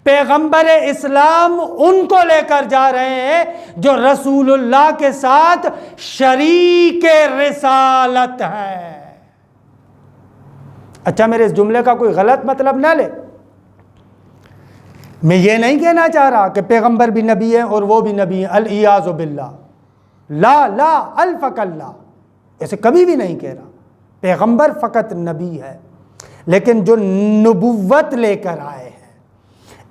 پیغمبر اسلام ان کو لے کر جا رہے ہیں جو رسول اللہ کے ساتھ شریک رسالت ہے۔ اچھا، میرے اس جملے کا کوئی غلط مطلب نہ لے، میں یہ نہیں کہنا چاہ رہا کہ پیغمبر بھی نبی ہیں اور وہ بھی نبی ہیں، العیاذ باللہ، لا الفق اللہ، ایسے کبھی بھی نہیں کہہ رہا۔ پیغمبر فقط نبی ہے، لیکن جو نبوت لے کر آئے ہیں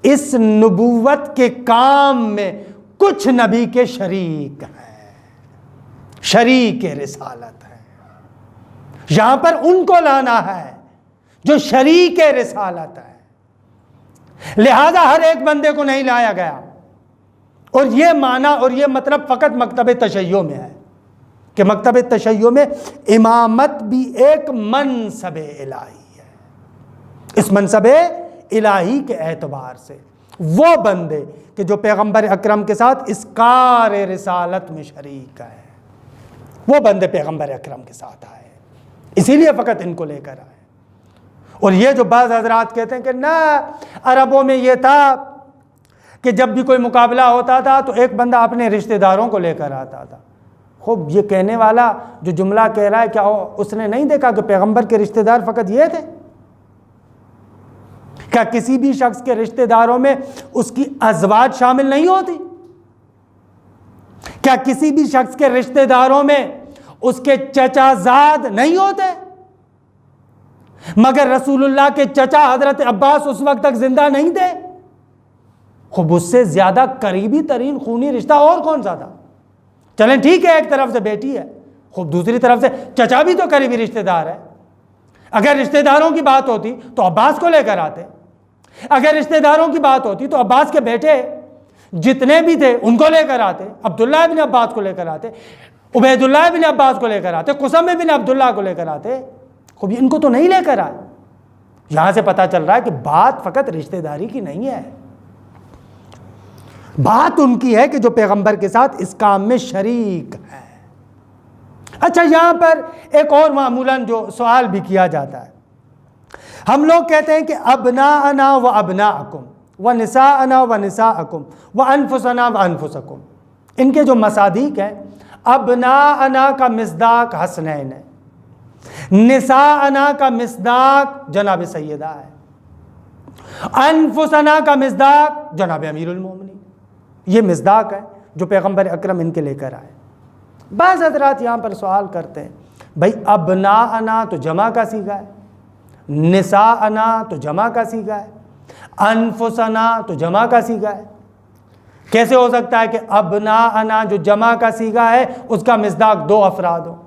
اس نبوت کے کام میں کچھ نبی کے شریک ہیں، شریک رسالت ہے۔ یہاں پر ان کو لانا ہے جو شریک رسالت ہے، لہذا ہر ایک بندے کو نہیں لایا گیا۔ اور یہ معنی اور یہ مطلب فقط مکتب تشیع میں ہے کہ مکتب تشیع میں امامت بھی ایک منصب الہی ہے۔ اس منصب الہی کے اعتبار سے وہ بندے کہ جو پیغمبر اکرم کے ساتھ اس کار رسالت میں شریک ہے، وہ بندے پیغمبر اکرم کے ساتھ آئے، اسی لیے فقط ان کو لے کر آئے۔ اور یہ جو بعض حضرات کہتے ہیں کہ نہ، عربوں میں یہ تھا کہ جب بھی کوئی مقابلہ ہوتا تھا تو ایک بندہ اپنے رشتہ داروں کو لے کر آتا تھا۔ خوب، یہ کہنے والا جو جملہ کہہ رہا ہے کیا اس نے نہیں دیکھا کہ پیغمبر کے رشتہ دار فقط یہ تھے؟ کیا کسی بھی شخص کے رشتہ داروں میں اس کی ازواج شامل نہیں ہوتی؟ کیا کسی بھی شخص کے رشتہ داروں میں اس کے چچا زاد نہیں ہوتے؟ مگر رسول اللہ کے چچا حضرت عباس اس وقت تک زندہ نہیں تھے۔ خوب، اس سے زیادہ قریبی ترین خونی رشتہ اور کون سا تھا؟ چلیں ٹھیک ہے، ایک طرف سے بیٹی ہے، خوب دوسری طرف سے چچا بھی تو قریبی رشتہ دار ہے۔ اگر رشتہ داروں کی بات ہوتی تو عباس کو لے کر آتے، اگر رشتہ داروں کی بات ہوتی تو عباس کے بیٹے جتنے بھی تھے ان کو لے کر آتے، عبداللہ ابن عباس کو لے کر آتے، عبید اللہ ابن عباس کو لے کر آتے، قسم ابن عبداللہ کو لے کر آتے۔ خوب، ان کو تو نہیں لے کر آئے۔ یہاں سے پتہ چل رہا ہے کہ بات فقط رشتہ داری کی نہیں ہے، بات ان کی ہے کہ جو پیغمبر کے ساتھ اس کام میں شریک ہے۔ اچھا، یہاں پر ایک اور معمولاً جو سوال بھی کیا جاتا ہے، ہم لوگ کہتے ہیں کہ ابناءنا و ابناءکم و نساءنا و نساءکم و انفسنا و انفسکم، ان کے جو مصادیق ہیں، ابناءنا کا مصداق حسنین ہے، نساءنا کا مصداق جناب سیدہ ہے، انفسنا کا مصداق جناب امیر المومنین۔ یہ مصداق ہے جو پیغمبر اکرم ان کے لے کر آئے۔ بعض حضرات یہاں پر سوال کرتے ہیں، بھائی ابناءنا تو جمع کا صیغہ ہے، نساءنا تو جمع کا صیغہ ہے، انفسنا تو جمع کا صیغہ ہے، کیسے ہو سکتا ہے کہ ابناءنا جو جمع کا صیغہ ہے اس کا مصداق دو افراد ہو؟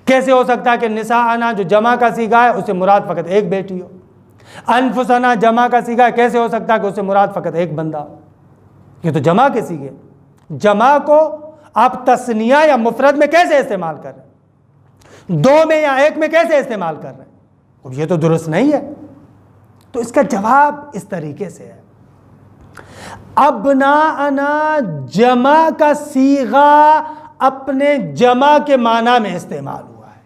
کیسے ہو سکتا ہے کہ نساءنا جو جمع کا صیغہ ہے اس سے مراد فقط ایک بیٹی ہو؟ انفسنا جمع کا صیغہ ہے، کیسے ہو سکتا ہے کہ اس سے مراد فقط ایک بندہ ہو؟ یہ تو جمع کے صیغے، جمع کو آپ تثنیہ یا مفرد میں کیسے استعمال کر رہے ہیں؟ دو میں یا ایک میں کیسے استعمال کر رہے ہیں؟ اب یہ تو درست نہیں ہے. تو اس کا جواب اس طریقے سے ہے. ابناءنا جمع کا صیغہ اپنے جمع کے معنی میں استعمال ہوا ہے.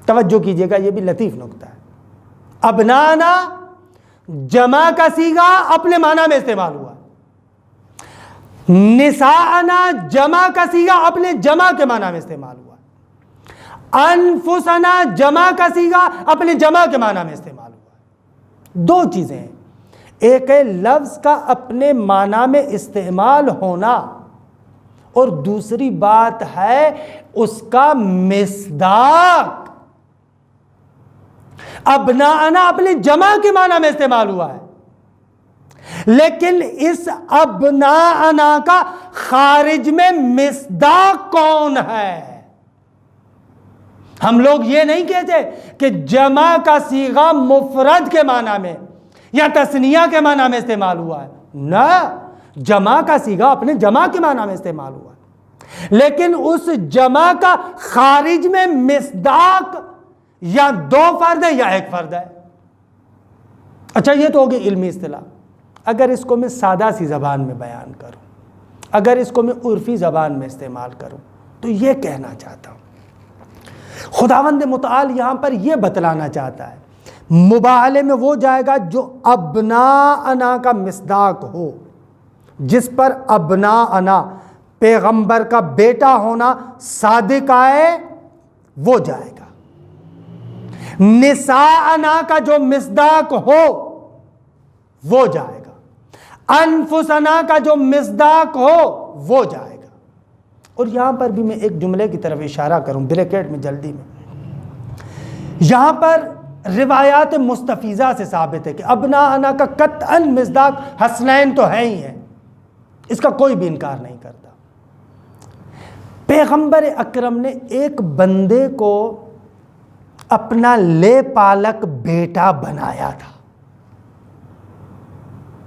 توجہ کیجئے گا، یہ بھی لطیف نکتہ ہے. ابناءنا جمع کا صیغہ اپنے معنی میں استعمال ہوا. نساءنا جمع کا صیغہ اپنے جمع کے معنی میں استعمال ہوا. انفسنا جمع کا صیغہ اپنے جمع کے معنی میں استعمال ہوا. دو چیزیں ہیں، ایک ہے لفظ کا اپنے معنی میں استعمال ہونا، اور دوسری بات ہے اس کا مصداق. ابناءنا اپنے جمع کے معنی میں استعمال ہوا ہے، لیکن اس ابناءنا کا خارج میں مصداق کون ہے؟ ہم لوگ یہ نہیں کہتے کہ جمع کا صیغہ مفرد کے معنی میں یا تثنیہ کے معنی میں استعمال ہوا ہے. نہ، جمع کا صیغہ اپنے جمع کے معنی میں استعمال ہوا ہے، لیکن اس جمع کا خارج میں مصداق یا دو فرد ہے یا ایک فرد ہے. اچھا، یہ تو ہوگی علمی اصطلاح. اگر اس کو میں سادہ سی زبان میں بیان کروں، اگر اس کو میں عرفی زبان میں استعمال کروں، تو یہ کہنا چاہتا ہوں، خداوند متعال یہاں پر یہ بتلانا چاہتا ہے مباہلے میں وہ جائے گا جو ابناءنا کا مصداق ہو، جس پر ابناءنا پیغمبر کا بیٹا ہونا صادق آئے، وہ جائے گا. نساءنا کا جو مصداق ہو وہ جائے گا. انفسنا کا جو مصداق ہو وہ جائے گا. اور یہاں پر بھی میں ایک جملے کی طرف اشارہ کروں بریکٹ میں جلدی میں. یہاں پر روایات مستفیضہ سے ثابت ہے کہ ابناءنا کا قطعاً مصداق حسنین تو ہے ہی ہے، اس کا کوئی بھی انکار نہیں کرتا. پیغمبر اکرم نے ایک بندے کو اپنا لے پالک بیٹا بنایا تھا.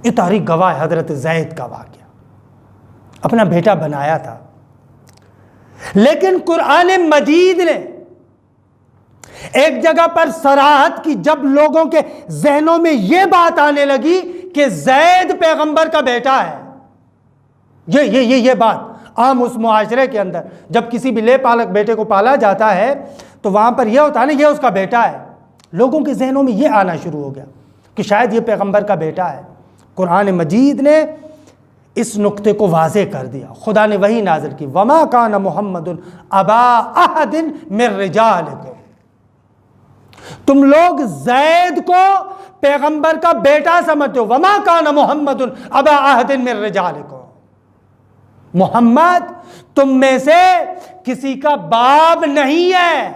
یہ تاریخ گواہ ہے، حضرت زید کا واقعہ. اپنا بیٹا بنایا تھا، لیکن قرآن مجید نے ایک جگہ پر صراحت کی، جب لوگوں کے ذہنوں میں یہ بات آنے لگی کہ زید پیغمبر کا بیٹا ہے. یہ بات عام اس معاشرے کے اندر جب کسی بھی لے پالک بیٹے کو پالا جاتا ہے تو وہاں پر یہ ہوتا ہے نا، یہ اس کا بیٹا ہے. لوگوں کے ذہنوں میں یہ آنا شروع ہو گیا کہ شاید یہ پیغمبر کا بیٹا ہے. قرآن مجید نے اس نقطے کو واضح کر دیا. خدا نے وحی نازل کی، وما کان محمد ابا احد من رجالکم. تم لوگ زید کو پیغمبر کا بیٹا سمجھتے ہو. وما کان محمد ابا احد من رجالکم. محمد تم میں سے کسی کا باپ نہیں ہے.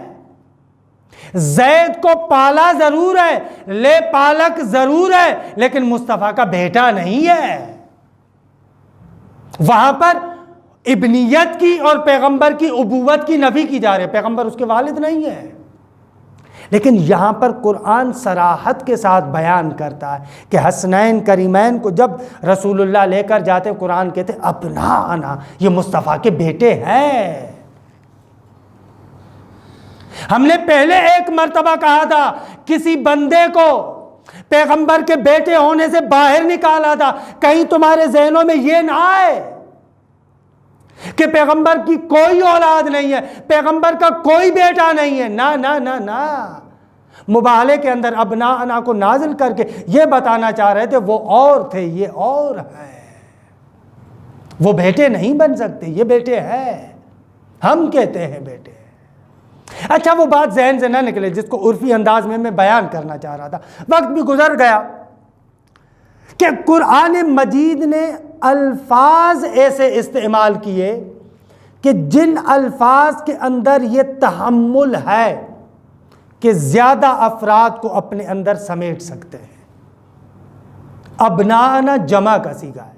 زید کو پالا ضرور ہے، لے پالک ضرور ہے، لیکن مصطفیٰ کا بیٹا نہیں ہے. وہاں پر ابنیت کی اور پیغمبر کی ابوت کی نفی کی جا رہی ہے. پیغمبر اس کے والد نہیں ہے. لیکن یہاں پر قرآن صراحت کے ساتھ بیان کرتا ہے کہ حسنین کریمین کو جب رسول اللہ لے کر جاتے، قرآن کہتے ابناءنا، یہ مصطفیٰ کے بیٹے ہیں. ہم نے پہلے ایک مرتبہ کہا تھا کسی بندے کو پیغمبر کے بیٹے ہونے سے باہر نکالا تھا، کہیں تمہارے ذہنوں میں یہ نہ آئے کہ پیغمبر کی کوئی اولاد نہیں ہے، پیغمبر کا کوئی بیٹا نہیں ہے. نہ نہ نہ نہ، مبالغے کے اندر ابناءنا کو نازل کر کے یہ بتانا چاہ رہے تھے وہ اور تھے، یہ اور ہیں. وہ بیٹے نہیں بن سکتے، یہ بیٹے ہیں، ہم کہتے ہیں بیٹے. اچھا، وہ بات ذہن سے نہ نکلے جس کو عرفی انداز میں بیان کرنا چاہ رہا تھا. وقت بھی گزر گیا کہ قرآن مجید نے الفاظ ایسے استعمال کیے کہ جن الفاظ کے اندر یہ تحمل ہے کہ زیادہ افراد کو اپنے اندر سمیٹ سکتے ہیں. ابناءنا جمع کا صیغہ ہے،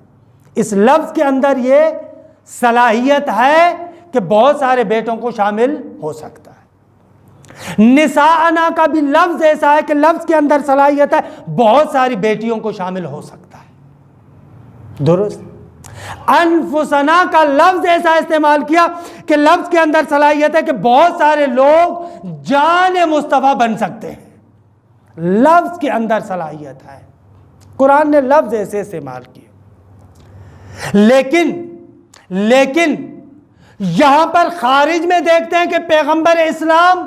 اس لفظ کے اندر یہ صلاحیت ہے کہ بہت سارے بیٹوں کو شامل ہو سکتا ہے. نساءنا کا بھی لفظ ایسا ہے کہ لفظ کے اندر صلاحیت ہے بہت ساری بیٹیوں کو شامل ہو سکتا ہے. درست. انفسنا کا لفظ ایسا استعمال کیا کہ لفظ کے اندر صلاحیت ہے کہ بہت سارے لوگ جان مصطفیٰ بن سکتے ہیں. لفظ کے اندر صلاحیت ہے، قرآن نے لفظ ایسے استعمال کیے، لیکن یہاں پر خارج میں دیکھتے ہیں کہ پیغمبر اسلام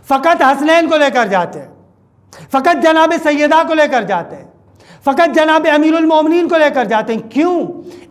فقط حسنین کو لے کر جاتے ہیں، فقط جناب سیدہ کو لے کر جاتے ہیں، فقط جناب امیر المومنین کو لے کر جاتے ہیں۔ کیوں؟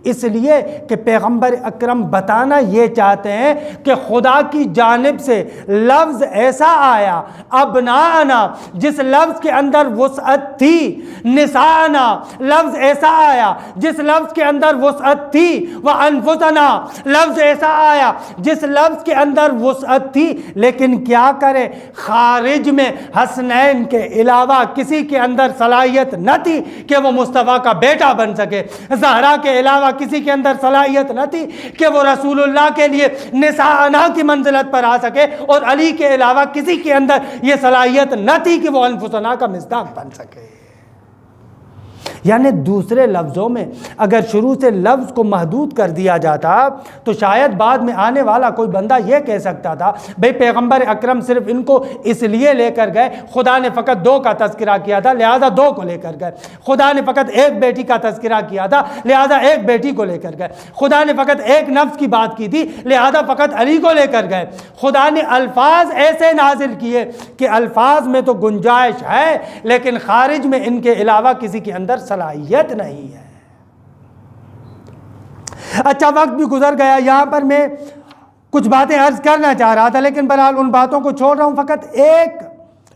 اس لیے کہ پیغمبر اکرم بتانا یہ چاہتے ہیں کہ خدا کی جانب سے لفظ ایسا آیا، ابناءنا، جس لفظ کے اندر وسعت تھی، نساءنا، لفظ ایسا آیا جس لفظ کے اندر وسعت تھی، وانفسنا، لفظ ایسا آیا جس لفظ کے اندر وسعت تھی، لیکن کیا کرے، خارج میں حسنین کے علاوہ کسی کے اندر صلاحیت نہ تھی کہ وہ مصطفیٰ کا بیٹا بن سکے، زہرا کے علاوہ کسی کے اندر صلاحیت نہ تھی کہ وہ رسول اللہ کے لیے نساءنا کی منزلت پر آ سکے، اور علی کے علاوہ کسی کے اندر یہ صلاحیت نہ تھی کہ وہ انفسنا کا مصداق بن سکے۔ یعنی دوسرے لفظوں میں اگر شروع سے لفظ کو محدود کر دیا جاتا تو شاید بعد میں آنے والا کوئی بندہ یہ کہہ سکتا تھا بھئی پیغمبر اکرم صرف ان کو اس لیے لے کر گئے، خدا نے فقط 2 کا تذکرہ کیا تھا لہذا 2 کو لے کر گئے، خدا نے فقط 1 بیٹی کا تذکرہ کیا تھا لہذا 1 بیٹی کو لے کر گئے، خدا نے فقط 1 نفس کی بات کی تھی لہذا فقط علی کو لے کر گئے۔ خدا نے الفاظ ایسے نازل کیے کہ الفاظ میں تو گنجائش ہے لیکن خارج میں ان کے علاوہ کسی کے اندر صلاحیت نہیں ہے۔ اچھا، وقت بھی گزر گیا، یہاں پر میں کچھ باتیں عرض کرنا چاہ رہا تھا لیکن بہرحال ان باتوں کو چھوڑ رہا ہوں، فقط ایک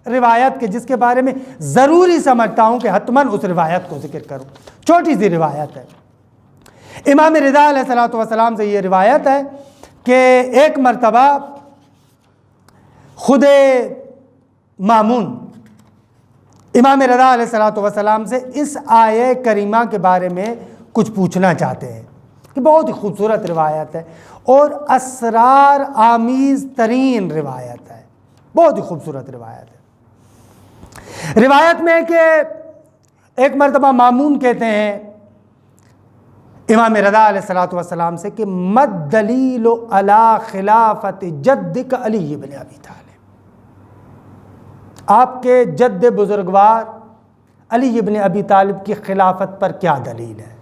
روایت کے جس کے بارے میں ضروری سمجھتا ہوں کہ حتماً اس روایت کو ذکر کروں۔ چھوٹی سی روایت ہے، امام رضا علیہ السلام سے یہ روایت ہے کہ ایک مرتبہ خود مامون امام رضا علیہ السلام سے اس آیہ کریمہ کے بارے میں کچھ پوچھنا چاہتے ہیں کہ بہت ہی خوبصورت روایت ہے اور اسرار آمیز ترین روایت ہے، بہت ہی خوبصورت روایت ہے۔ روایت میں کہ ایک مرتبہ مامون کہتے ہیں امام رضا علیہ السلام سے کہ مد دلیل علی خلافت جدک علی بن ابی طالب، آپ کے جد بزرگوار علی ابن ابی طالب کی خلافت پر کیا دلیل ہے؟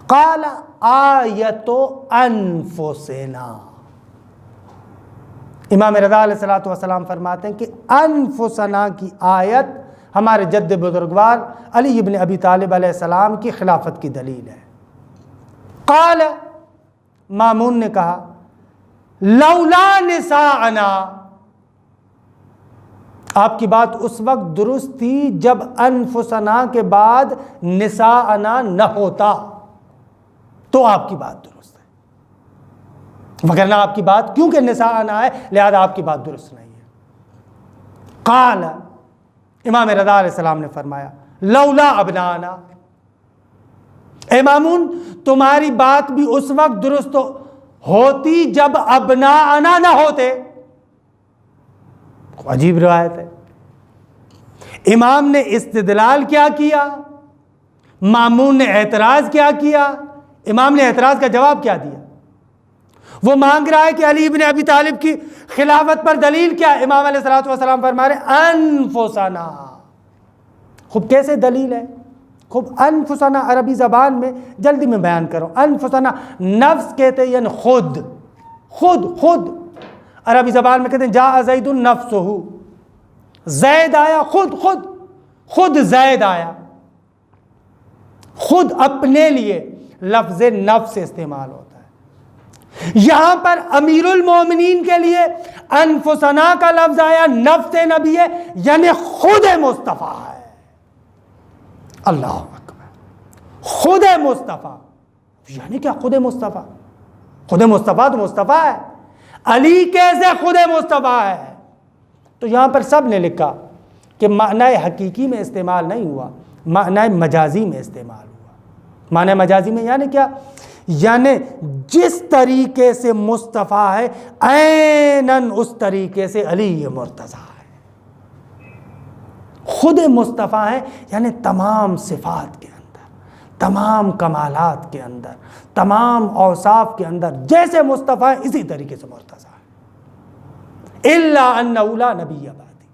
قال آیت انفسنا، امام رضا علیہ السلام فرماتے ہیں کہ انفسنا کی آیت ہمارے جد بزرگوار علی ابن ابی طالب علیہ السلام کی خلافت کی دلیل ہے۔ قال، مامون نے کہا لولا نساءنا، آپ کی بات اس وقت درست تھی جب انفسنا کے بعد نساءنا نہ ہوتا تو آپ کی بات درست ہے، وگرنہ آپ کی بات کیونکہ نساءنا ہے لہذا آپ کی بات درست نہیں ہے۔ قال، امام رضا علیہ السلام نے فرمایا لولا ابنانا، اے مامون تمہاری بات بھی اس وقت درست ہوتی جب ابناءنا نہ ہوتے۔ عجیب روایت ہے، امام نے استدلال کیا کیا، مامون نے اعتراض کیا کیا، امام نے اعتراض کا جواب کیا دیا؟ وہ مانگ رہا ہے کہ علی ابن ابی طالب کی خلافت پر دلیل کیا؟ امام علیہ السلام فرما رہے انفسنا۔ خوب کیسے دلیل ہے؟ خوب انفسنا عربی زبان میں جلدی میں بیان کروں، انفسنا نفس کہتے ہیں یعنی خود، خود عربی زبان میں کہتے ہیں جاء زید نفسہ، زید آیا خود زید آیا، خود اپنے لیے لفظ نفس استعمال ہوتا ہے۔ یہاں پر امیر المومنین کے لیے انفسنا کا لفظ آیا، نفس نبی ہے یعنی خود مصطفیٰ ہے۔ اللہ اکبر، خود مصطفیٰ یعنی کیا؟ خود مصطفیٰ، خود مصطفیٰ تو مصطفیٰ ہے، علی کیسے خود مصطفیٰ ہے؟ تو یہاں پر سب نے لکھا کہ معنی حقیقی میں استعمال نہیں ہوا، معنی مجازی میں استعمال ہوا۔ معنی مجازی میں یعنی کیا؟ یعنی جس طریقے سے مصطفیٰ ہے عیناً اس طریقے سے علی مرتضیٰ ہے۔ خود مصطفیٰ ہے یعنی تمام صفات کے اندر، تمام کمالات کے اندر، تمام اوصاف کے اندر جیسے مصطفیٰ ہے اسی طریقے سے مرتضیٰ ہے۔ الا انہ لا نبی بعدی،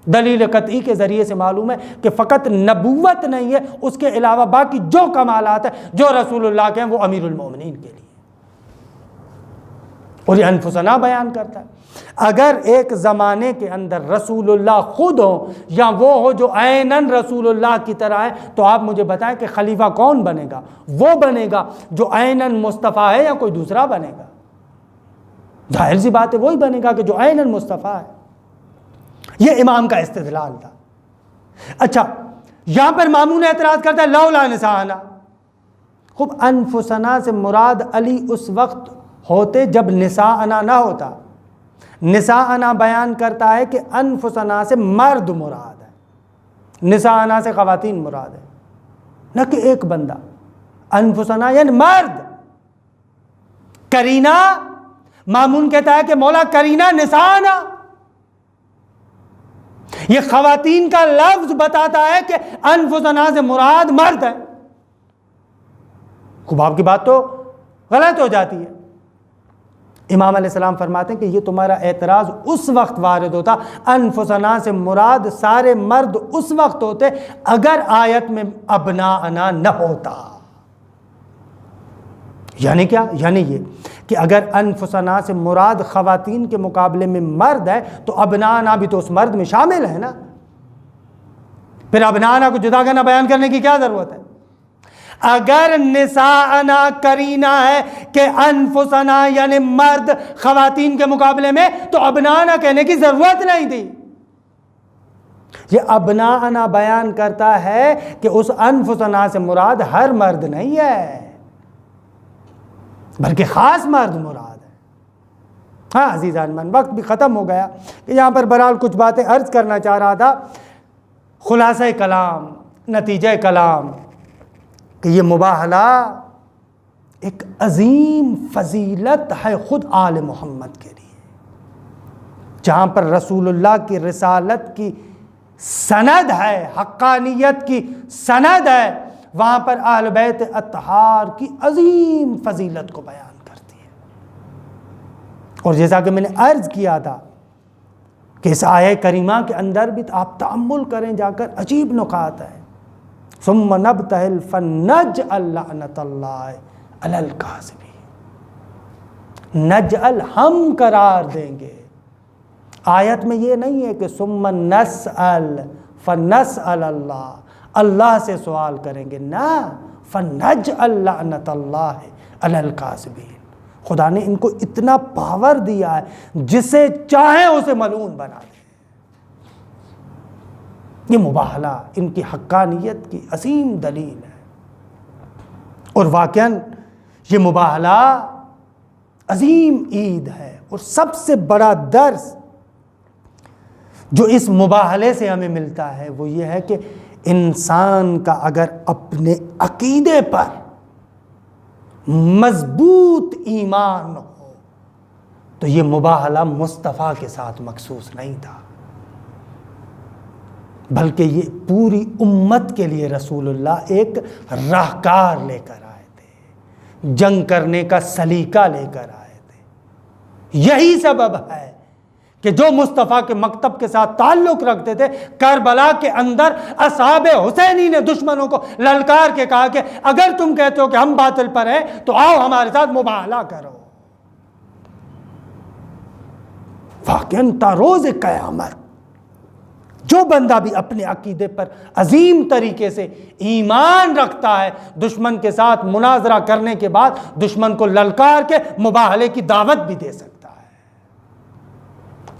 دلیل قطعی کے ذریعے سے معلوم ہے کہ فقط نبوت نہیں ہے، اس کے علاوہ باقی جو کمالات ہیں جو رسول اللہ کے ہیں وہ امیر المومنین کے لیے، اور یہ انفسنا بیان کرتا ہے۔ اگر ایک زمانے کے اندر رسول اللہ خود ہو یا وہ ہو جو عیناً رسول اللہ کی طرح ہے، تو آپ مجھے بتائیں کہ خلیفہ کون بنے گا؟ وہ بنے گا جو عیناً مصطفیٰ ہے یا کوئی دوسرا بنے گا؟ ظاہر سی بات ہے وہی بنے گا کہ جو عیناً مصطفیٰ ہے۔ یہ امام کا استدلال تھا۔ اچھا، یہاں پر مامون اعتراض کرتا ہے لولا نساءنا۔ خوب، انفسنا سے مراد علی اس وقت ہوتے جب نساءنا نہ ہوتا۔ نساءنا بیان کرتا ہے کہ انفسنا سے مرد مراد ہے، نساءنا سے خواتین مراد ہے، نہ کہ ایک بندہ۔ انفسنا یعنی مرد۔ کرینہ، مامون کہتا ہے کہ مولا کرینہ نساءنا، یہ خواتین کا لفظ بتاتا ہے کہ انفسنا سے مراد مرد ہے۔ خوب، آپ کی بات تو غلط ہو جاتی ہے۔ امام علیہ السلام فرماتے ہیں کہ یہ تمہارا اعتراض اس وقت وارد ہوتا، انفسنا سے مراد سارے مرد اس وقت ہوتے اگر آیت میں ابناءنا نہ ہوتا۔ یعنی کیا؟ یعنی یہ کہ اگر انفسنا سے مراد خواتین کے مقابلے میں مرد ہے تو ابناءنا بھی تو اس مرد میں شامل ہے نا، پھر ابناءنا کو جدا کرنا بیان کرنے کی کیا ضرورت ہے؟ اگر نساءنا کرینہ ہے کہ انفسنا یعنی مرد خواتین کے مقابلے میں، تو ابناءنا کہنے کی ضرورت نہیں تھی۔ یہ ابناءنا بیان کرتا ہے کہ اس انفسنا سے مراد ہر مرد نہیں ہے بلکہ خاص مرد مراد ہے۔ ہاں عزیزان من، وقت بھی ختم ہو گیا کہ یہاں پر بہرحال کچھ باتیں عرض کرنا چاہ رہا تھا۔ خلاصہ کلام، نتیجہ کلام کہ یہ مباہلہ ایک عظیم فضیلت ہے خود آل محمد کے لیے، جہاں پر رسول اللہ کی رسالت کی سند ہے، حقانیت کی سند ہے، وہاں پر اہل بیت اطہار کی عظیم فضیلت کو بیان کرتی ہے۔ اور جیسا کہ میں نے عرض کیا تھا کہ اس آیہ کریمہ کے اندر بھی آپ تأمل کریں جا کر، عجیب نکات ہے۔ ثم نبتہل فنجعل لعنت اللہ علی الکاذبین، نجعل ہم قرار دیں گے۔ آیت میں یہ نہیں ہے کہ ثم نسأل فنسأل اللہ، اللہ سے سوال کریں گے، نہ، فنجعل لعنت اللہ علی الکاذبین۔ خدا نے ان کو اتنا پاور دیا ہے جسے چاہیں اسے ملعون بنا دے۔ یہ مباہلہ ان کی حقانیت کی عظیم دلیل ہے، اور واقعاً یہ مباہلہ عظیم عید ہے۔ اور سب سے بڑا درس جو اس مباہلے سے ہمیں ملتا ہے وہ یہ ہے کہ انسان کا اگر اپنے عقیدے پر مضبوط ایمان ہو تو یہ مباہلہ مصطفیٰ کے ساتھ مخصوص نہیں تھا، بلکہ یہ پوری امت کے لیے رسول اللہ ایک راہکار لے کر آئے تھے، جنگ کرنے کا سلیقہ لے کر آئے تھے۔ یہی سبب ہے کہ جو مصطفیٰ کے مکتب کے ساتھ تعلق رکھتے تھے، کربلا کے اندر اصحاب حسینی نے دشمنوں کو للکار کے کہا کہ اگر تم کہتے ہو کہ ہم باطل پر ہیں تو آؤ ہمارے ساتھ مباہلہ کرو۔ واقعاً تا روز قیامت جو بندہ بھی اپنے عقیدے پر عظیم طریقے سے ایمان رکھتا ہے، دشمن کے ساتھ مناظرہ کرنے کے بعد دشمن کو للکار کے مباہلے کی دعوت بھی دے سکتا ہے۔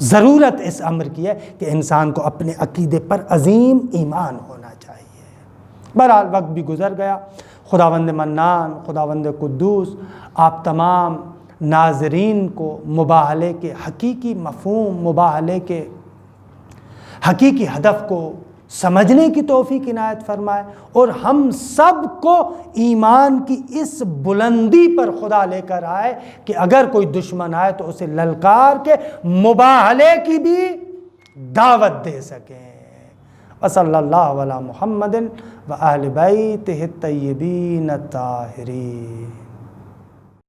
ضرورت اس امر کی ہے کہ انسان کو اپنے عقیدے پر عظیم ایمان ہونا چاہیے۔ بہرحال وقت بھی گزر گیا۔ خداوند منان، خداوند قدوس آپ تمام ناظرین کو مباہلے کے حقیقی مفہوم، مباہلے کے حقیقی ہدف کو سمجھنے کی توفیق عنایت فرمائے، اور ہم سب کو ایمان کی اس بلندی پر خدا لے کر آئے کہ اگر کوئی دشمن آئے تو اسے للکار کے مباہلے کی بھی دعوت دے سکیں۔ وصلی اللہ علی محمد و اہل بیتہ الطیبین الطاہرین۔